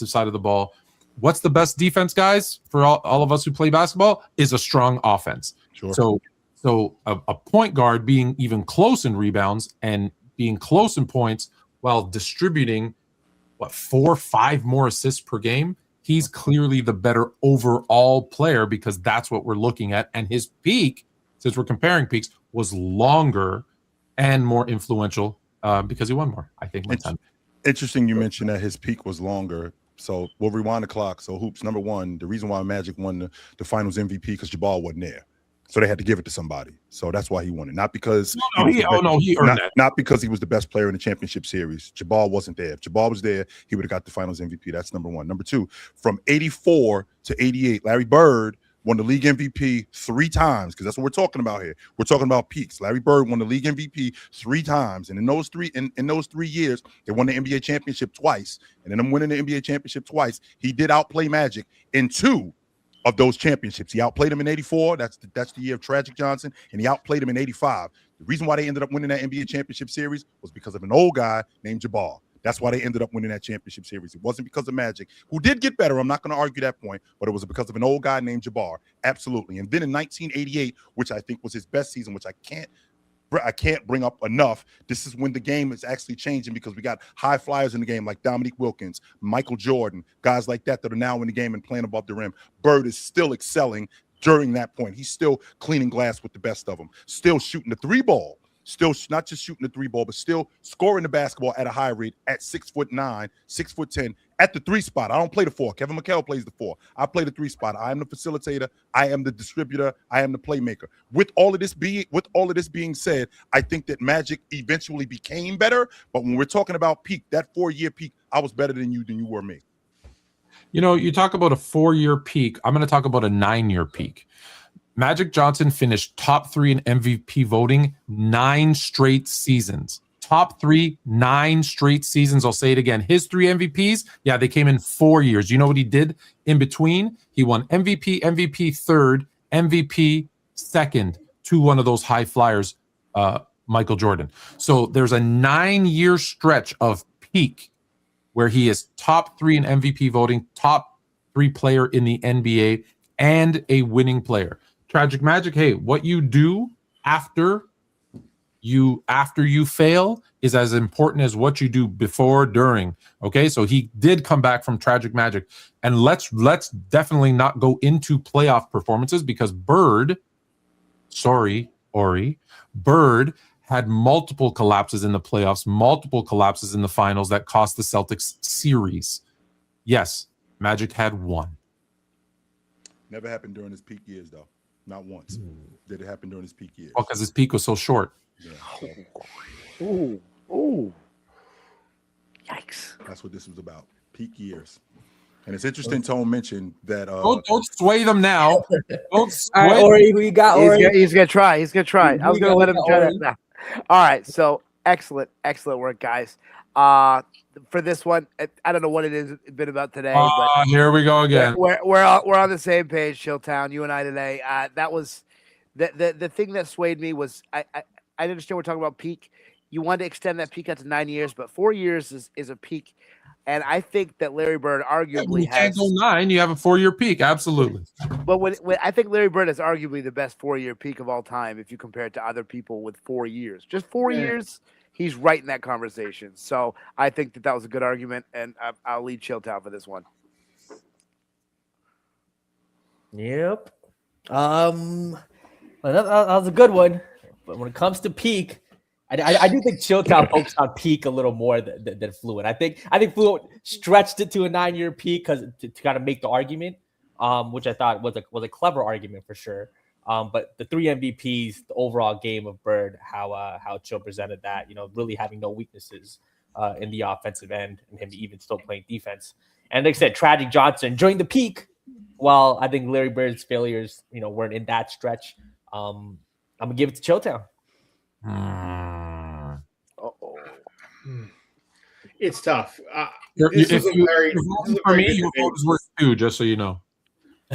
side of the ball. What's the best defense, guys, for all of us who play basketball? Is a strong offense. Sure. So a point guard being even close in rebounds and being close in points while distributing 4 or 5 more assists per game, he's clearly the better overall player because that's what we're looking at. And his peak, since we're comparing peaks, was longer and more influential because he won more, I think. Interesting you mentioned that his peak was longer. So we'll rewind the clock. So Hoops, number one, the reason why Magic won the Finals MVP because Jabbar wasn't there. So they had to give it to somebody. So that's why he won it. Not because he earned that. Not because he was the best player in the championship series. Jabbar wasn't there. If Jabbar was there, he would have got the Finals MVP. That's number one. Number two, from 84 to 88, Larry Bird won the league MVP 3 times because that's what we're talking about here. We're talking about peaks. Larry Bird won the league MVP 3 times. And in those 3 years, they won the NBA championship twice. And in them winning the NBA championship twice, he did outplay Magic in 2 of those championships. He outplayed him in 84. That's the year of Tragic Johnson, and he outplayed him in 85. The reason why they ended up winning that NBA championship series was because of an old guy named Jabbar. That's why they ended up winning that championship series. It wasn't because of Magic, who did get better. I'm not going to argue that point, but it was because of an old guy named Jabbar. Absolutely. And then in 1988, which I think was his best season, which I can't bring up enough. This is when the game is actually changing because we got high flyers in the game like Dominique Wilkins, Michael Jordan, guys like that are now in the game and playing above the rim. Bird is still excelling during that point. He's still cleaning glass with the best of them, still shooting the 3 ball, still not just shooting the 3 ball, but still scoring the basketball at a high rate at 6'9", 6'10", at the 3 spot. I don't play the 4. Kevin McHale plays the 4. I play the 3 spot. I am the facilitator. I am the distributor. I am the playmaker. With all of this being said, I think that Magic eventually became better. But when we're talking about peak, that 4-year peak, I was better than you were me. You know, you talk about a 4-year peak. I'm going to talk about a 9-year peak. Magic Johnson finished top 3 in MVP voting 9 straight seasons. top 3, 9 straight seasons. I'll say it again. His 3 MVPs, yeah, they came in 4 years. You know what he did in between? He won MVP, MVP third, MVP second to one of those high flyers, Michael Jordan. So there's a 9-year stretch of peak where he is top 3 in MVP voting, top 3 player in the NBA, and a winning player. Tragic Magic, hey, what you do after you fail is as important as what you do before, during. Okay, so he did come back from Tragic Magic, and let's definitely not go into playoff performances because Bird, sorry, Ori, Bird had multiple collapses in the playoffs, multiple collapses in the finals that cost the Celtics series. Yes, Magic had one. Never happened during his peak years, though. Not once did it happen during his peak years. Oh, because his peak was so short. Yeah, Ooh. Yikes. that's what this was about. Peak years. And it's interesting Tone mentioned that Don't sway them now. Don't sway All right, Ori, who you got, Ori? He's gonna try. He's gonna try. I was gonna let him try that. Ori. Nah. All right. So excellent work, guys. For this one, I don't know what it is been about today, but here we go again. we're on the same page, Chilltown. You and I today. That was the thing that swayed me was I understand we're talking about peak. You wanted to extend that peak out to 9 years, but 4 years is a peak. And I think that Larry Bird arguably You can't go 9. You have a 4-year peak. Absolutely. But when I think Larry Bird is arguably the best 4-year peak of all time if you compare it to other people with 4 years. Just 4 years, he's right in that conversation. So I think that was a good argument, and I'll lead Chilltown for this one. Yep. Well, that was a good one. But when it comes to peak, I do think Chilltown focused on peak a little more than Fluent. I think Fluent stretched it to a 9-year peak because to kind of make the argument, which I thought was a clever argument for sure. But the 3 MVPs, the overall game of Bird, how Chill presented that, really having no weaknesses in the offensive end and him even still playing defense. And like I said, Tragic Johnson during the peak, while I think Larry Bird's failures, weren't in that stretch. I'm gonna give it to Chilltown. It's tough. For me, your vote is worth 2, just so you know.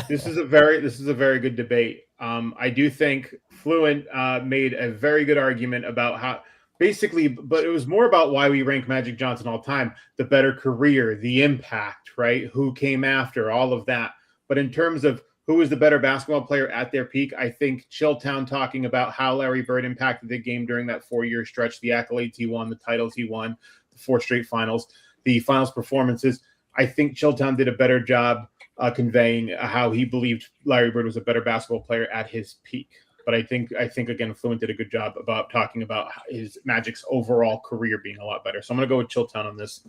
This is a very good debate. I do think Fluent made a very good argument about how basically, but it was more about why we rank Magic Johnson all time, the better career, the impact, right? Who came after, all of that. But in terms of who was the better basketball player at their peak, I think Chilltown talking about how Larry Bird impacted the game during that 4-year stretch, the accolades he won, the titles he won, the 4 straight finals, the finals performances. I think Chilltown did a better job conveying how he believed Larry Bird was a better basketball player at his peak. But I think again, Fluent did a good job about talking about his Magic's overall career being a lot better. So I'm going to go with Chilltown on this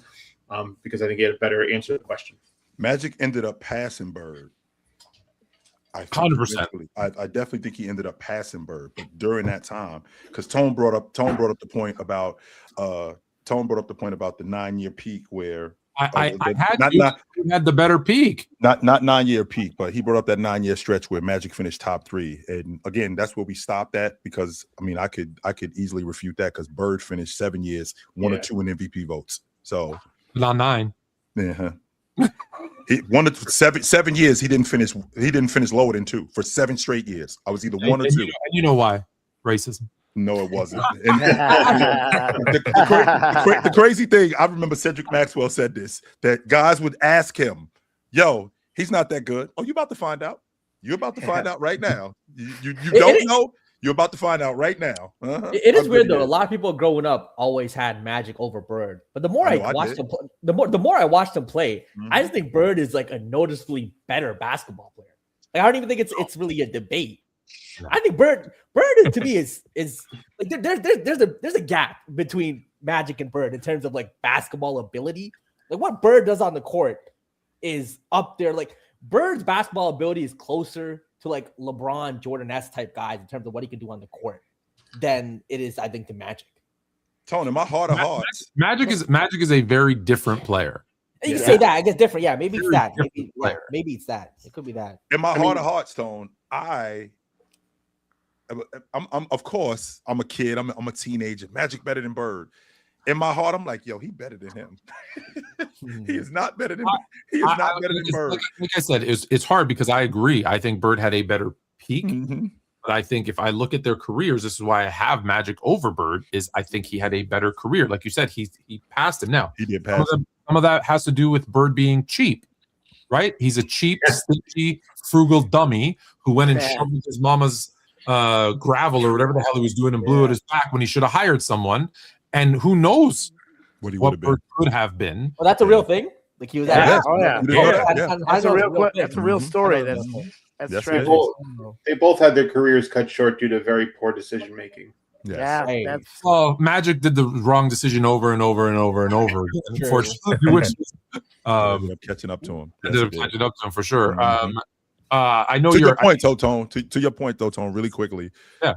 because I think he had a better answer to the question. Magic ended up passing Bird. 100%. I definitely think he ended up passing Bird, but during that time, because Tone brought up the point about the 9-year peak where I had the better peak. Not 9-year peak, but he brought up that 9-year stretch where Magic finished top 3. And again, that's where we stopped at because I could easily refute that because Bird finished 7 years, 1 or 2 in MVP votes. So not 9. Yeah. He won it for 7 years. He didn't finish lower than 2 for 7 straight years. I was either 1 or 2. You know why? Racism. No, it wasn't. And the crazy thing, I remember Cedric Maxwell said this, that guys would ask him, yo, he's not that good. Oh, you about to find out. You're about to find out right now. You don't know? You're about to find out right now. Uh-huh. It is weird though. A lot of people growing up always had Magic over Bird, but the more I watched him play, the more I watched him play, I just think Bird is like a noticeably better basketball player. Like I don't even think it's really a debate. I think Bird to me is like there's a gap between Magic and Bird in terms of like basketball ability. Like what Bird does on the court is up there. Like Bird's basketball ability is closer to like LeBron, Jordan-esque type guys in terms of what he can do on the court than it is, I think, to Magic. Tony, my heart of hearts. Magic is a very different player. You say that, I guess different. Yeah, maybe it's that. Maybe it's that. It could be that. In my heart of hearts, Tone, I'm of course I'm a kid. I'm a teenager. Magic better than Bird. in my heart, I'm like, yo, he better than him. He is not better than Bird. Like I said, it's hard because I agree. I think Bird had a better peak. Mm-hmm. But I think if I look at their careers, this is why I have Magic over Bird, is I think he had a better career. Like you said, he passed him now. He did pass him. Some of that has to do with Bird being cheap, right? He's a cheap, stingy, frugal dummy who went and shoveled his mama's gravel or whatever the hell he was doing and blew at his back when he should have hired someone. And who knows what Bird could have been. Well, that's a real thing. Like he was That's a real story. That's tragic. They both had their careers cut short due to very poor decision making. Yes. Yeah, well, Magic did the wrong decision over and over and over and over again. Unfortunately, which ended up catching up to him. Ended up catching up to him for sure. Mm-hmm. I know to your point, Totone. To your point, Totone, really quickly. Yeah,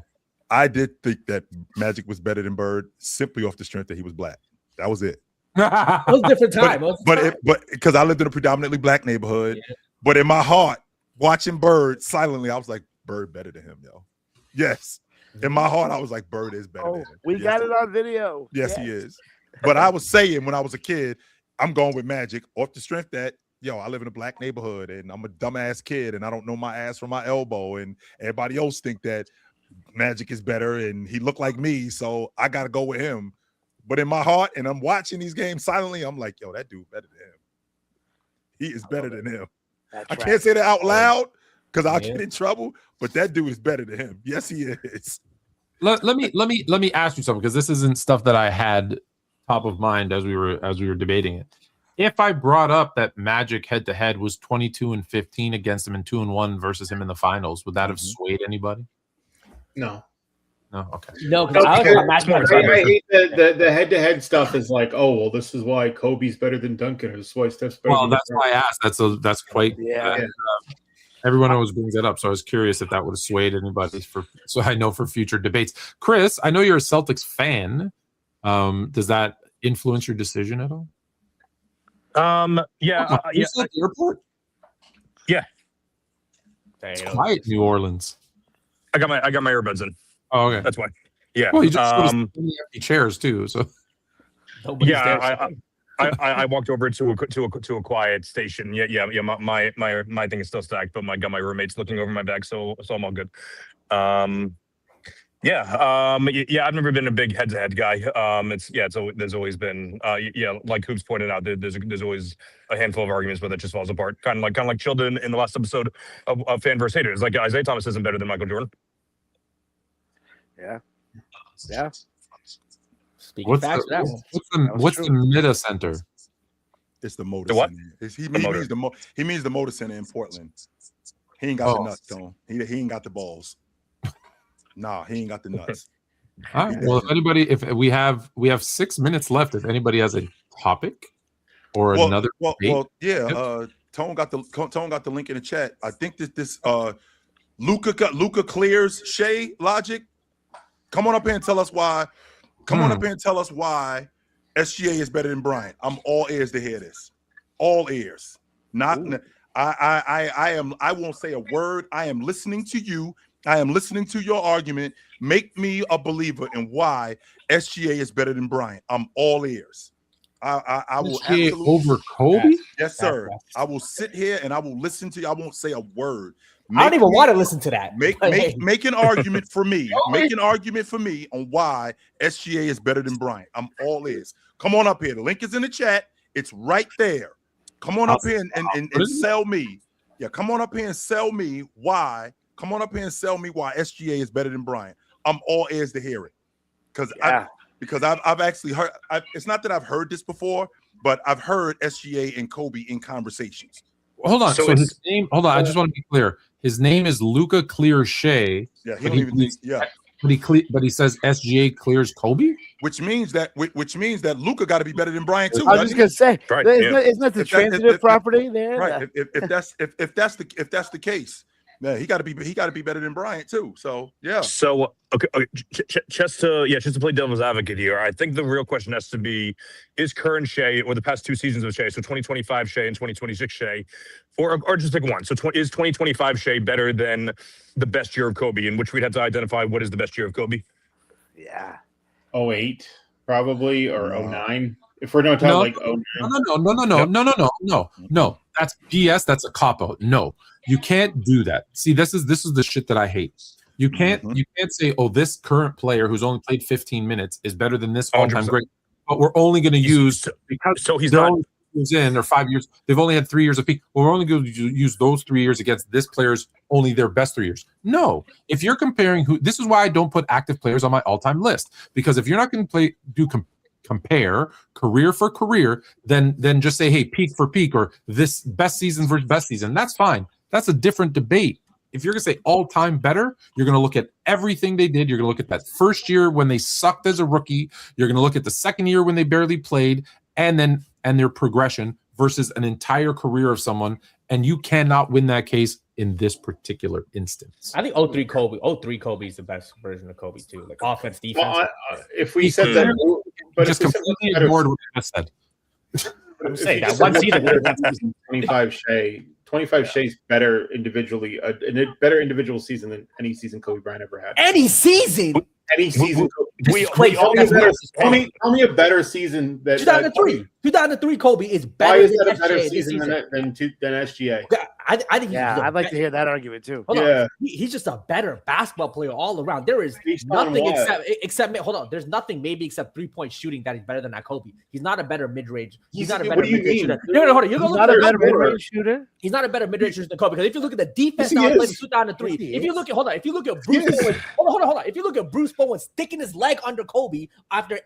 I did think that Magic was better than Bird simply off the strength that he was black. That was it. It was a different time. But because I lived in a predominantly black neighborhood, but in my heart, watching Bird silently, I was like, Bird better than him, yo. Yes. In my heart, I was like, Bird is better than him. We got it on video. Yes, he is. But I was saying when I was a kid, I'm going with Magic off the strength that, yo, I live in a black neighborhood and I'm a dumbass kid and I don't know my ass from my elbow, and everybody else think that Magic is better and he looked like me, so I got to go with him. But in my heart, and I'm watching these games silently, I'm like, yo, that dude better than him. He is better than him. I can't say that out loud because I'll get in trouble, but that dude is better than him. Yes, he is. Let me ask you something, because this isn't stuff that I had top of mind as we were debating it. If I brought up that Magic head to head was 22-15 against him and 2-1 versus him in the finals, would that have swayed anybody? No. No, okay. No, because I hate the head-to-head stuff is like, oh, well, this is why Kobe's better than Duncan, or this is why Steph's better. Well, that's why I asked. That's quite. Everyone always brings that up, so I was curious if that would have swayed anybody. So I know for future debates. Chris, I know you're a Celtics fan. Does that influence your decision at all? Yeah. At the airport. Yeah. It's quiet, New Orleans. I got my earbuds in. Oh, okay. That's why. Yeah. Well, you just empty chairs too. So. I walked over to a quiet station. Yeah. My thing is still stacked, but I got my roommates looking over my back, so I'm all good. I've never been a big head-to-head guy. There's always been like Hoops pointed out, there's always a handful of arguments, but it just falls apart. Kind of like Children in the last episode of Fan vs. Haters. Like Isaiah Thomas isn't better than Michael Jordan. Yeah. What's the Meta Center? It's the Motor The what? Center. He means the Motor Center in Portland. He ain't got the nuts, though. He ain't got the balls. Nah, he ain't got the nuts. All right. Well, if we have 6 minutes left, if anybody has a topic or another debate. Tone got the link in the chat. I think that this Luca clears Shea logic. Come on up here and tell us why. Come on up here and tell us why SGA is better than Bryant. I'm all ears to hear this. All ears. I won't say a word. I am listening to you. I am listening to your argument. Make me a believer in why SGA is better than Bryant. I'm all ears. I will SGA over Kobe? Yes, sir. I will sit here and I will listen to you. I won't say a word. I don't even want to listen to that. Make an argument for me. Make an argument for me on why SGA is better than Bryant. I'm all ears. Come on up here. The link is in the chat. It's right there. Come on up here and sell me. Yeah, come on up here and sell me why. Come on up here and sell me why SGA is better than Bryant. I'm all ears to hear it. Because I've actually heard. It's not that I've heard this before, but I've heard SGA and Kobe in conversations. Hold on. So his name. Hold on. I just want to be clear. His name is Luca Clear Shea. Yeah, he don't even think. Yeah. But he says SGA clears Kobe, which means that Luca got to be better than Bryant too. I was just gonna say, right, isn't that the transitive property there? Right. If that's the case, yeah, he got to be better than Bryant too. So yeah. So okay, just to play devil's advocate here, I think the real question has to be: is current Shea or the past 2 seasons of Shea, so 2025 Shea and 2026 Shea, or just pick one? So is 2025 Shea better than the best year of Kobe? In which we'd have to identify what is the best year of Kobe. Yeah. 08. probably, or No. 09. If we're not talking No, like 09. No. That's BS. That's a cop out. No, you can't do that. See, this is the shit that I hate. You can't say, oh, this current player who's only played 15 minutes is better than this all-time 100%. great. But we're only going to use because So he's they're not. only 2 years in or 5 years. They've only had 3 years of peak. Well, we're only going to use those 3 years against this player's only their best 3 years. No, if you're comparing this is why I don't put active players on my all-time list, because if you're not going to compare career for career, then just say, hey, peak for peak, or this best season versus best season. That's fine. That's a different debate. If you're going to say all-time better, you're going to look at everything they did. You're going to look at that first year when they sucked as a rookie. You're going to look at the second year when they barely played, and their progression versus an entire career of someone. And you cannot win that case in this particular instance. I think 03 Kobe is the best version of Kobe too. Like offense, defense. If we said that, but Just if we said completely better- ignored what I just said. I'm if saying we that said one better season. 25 Shea. 25 Shea's better individually, a better individual season than any season Kobe Bryant ever had. Any season. Any season. Crazy. Tell me a better season that 2003 Kobe is why better is than that a better SGA this season season. than SGA? I think I'd like to hear that argument too. Hold Yeah. on. He's just a better basketball player all around. There is Based on nothing what? except hold on. There's nothing maybe except 3-point shooting that is better than that Kobe. He's not a better mid-range. He's not a better What do you mid-range mean? shooter. You're gonna hold on. You're He's gonna not a look better at mid-range shooter. He's not a better mid-range shooter than Kobe, because if you look at the defense Yes, he now played in is. 2003, Yes, he if you is. look at if you look at Bruce Bowen, hold on. If you look at Bruce Bowen sticking his leg under Kobe after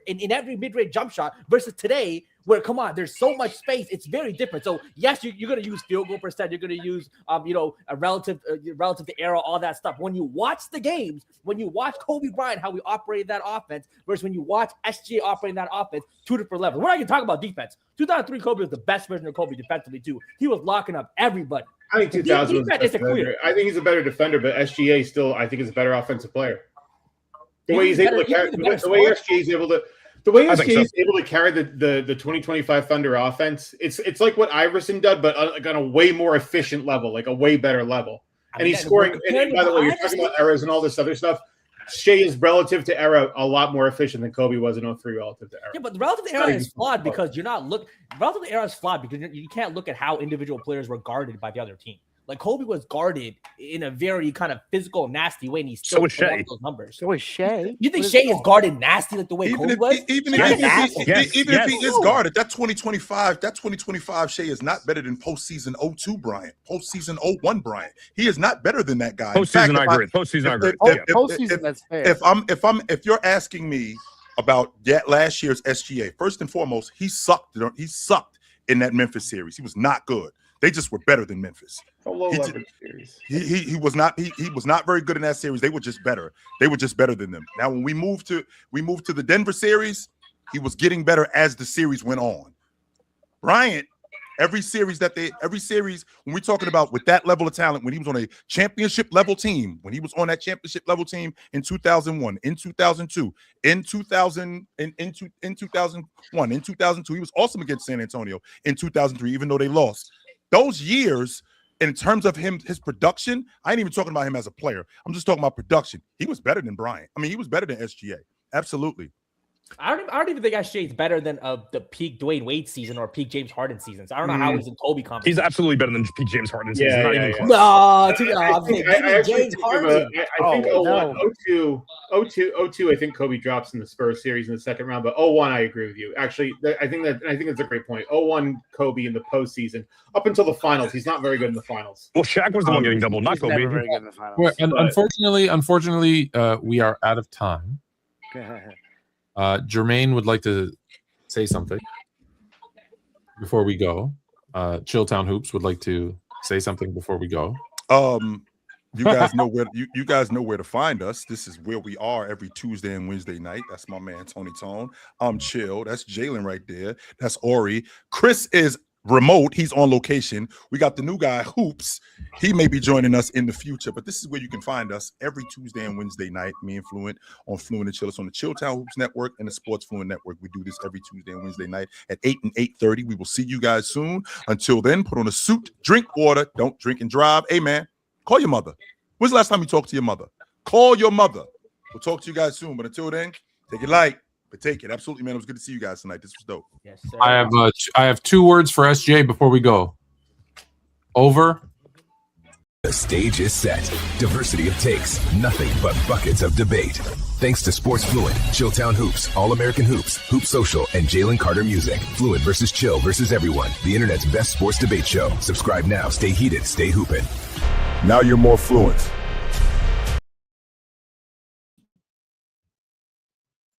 in every mid-range jump shot versus today, where come on, there's so much space, it's very different. So yes, you're going to use field goal percent, you're going to use a relative to error, all that stuff. When you watch the games, when you watch Kobe Bryant how we operated that offense versus when you watch SGA operating that offense, 2 different levels. We're not going to talk about defense. 2003 Kobe was the best version of Kobe defensively too. He was locking up everybody. I think 2000 was defense is better. clear. I think he's a better defender, but SGA still I think is a better offensive player. The You way think he's able to he's carry, better- you think the he's way better SGA is able to. The way I think SGA so. is able to carry the 2025 Thunder offense, it's like what Iverson did, but on a way more efficient level, like a way better level. I And mean, he's that- scoring. compared And to by the way, you're Iverson- talking about errors and all this other stuff. Shea is relative to era a lot more efficient than Kobe was in 03 relative to era. Yeah, but the relative Not error even is flawed close. because you're not look. Relative error is flawed because you can't look at how individual players were guarded by the other team. Like Kobe was guarded in a very kind of physical, nasty way, and he still So was put up Shea. those numbers. So is Shea. You think What Shea is is guarded nasty like the way Even Kobe if, was? even Shea's if, even nasty. if, even if he Yes. is guarded, that 2025 Shea is not better than postseason 02 Bryant, postseason 01 Bryant. He is not better than that guy. In fact, Postseason, I if agree. Postseason, I agree. If you're asking me about last year's SGA, first and foremost, he sucked in that Memphis series. He was not good. They just were better than Memphis. A low He leverage series. He was not very good in that series. They were just better. They were just better than them. Now, when we moved to the Denver series, he was getting better as the series went on. Bryant, every series when we're talking about with that level of talent, when he was on a championship level team, when he was on that championship level team in 2001, in 2002, in 2000, in 2001, in 2002, he was awesome against San Antonio in 2003, even though they lost. Those years, in terms of his production, I ain't even talking about him as a player. I'm just talking about production. He was better than Bryant. I mean, he was better than SGA. Absolutely. I don't even think SGA is better than the peak Dwayne Wade season or peak James Harden seasons. I don't know how he's in Kobe conversation. He's absolutely better than Pete James Harden. He's Yeah, not yeah, even yeah. close. No, I give me actually James think Harden. I think Oh, 01, no. 02, I think Kobe drops in the Spurs series in the second round, but 01, I agree with you. Actually, I think that's a great point. 01, Kobe in the postseason. Up until the finals, he's not very good in the finals. Well, Shaq was the one getting double, not He's never Kobe. very good in the finals. Well, and But- unfortunately, we are out of time. Jermaine would like to say something before we go. Chilltown Hoops would like to say something before we go. You guys know where to find us. This is where we are every Tuesday and Wednesday night. That's my man Tony Tone. I'm Chill. That's Jalen right there. That's Ori. Chris is remote. He's on location. We got the new guy Hoops. He may be joining us in the future, but this is where you can find us every Tuesday and Wednesday night. Me and Fluent on Fluent and Chill. It's on the Chilltown Hoops Network and the Sports Fluent Network. We do this every Tuesday and Wednesday night at 8 and 8:30. We will see you guys soon. Until then, put on a suit, drink water, don't drink and drive. Hey man, call your mother. When's the last time you talked to your mother? Call your mother. We'll talk to you guys soon, but until then, take it light. But take it. Absolutely, man. It was good to see you guys tonight. This was dope. Yes, sir. I have 2 words for SJ before we go. Over. The stage is set. Diversity of takes, nothing but buckets of debate. Thanks to Sports Fluent, Chilltown Hoops, All-American Hoops, Hoop Social, and Jalen Carter Music. Fluent versus Chill versus everyone. The internet's best sports debate show. Subscribe now. Stay heated. Stay hooping. Now you're more fluent.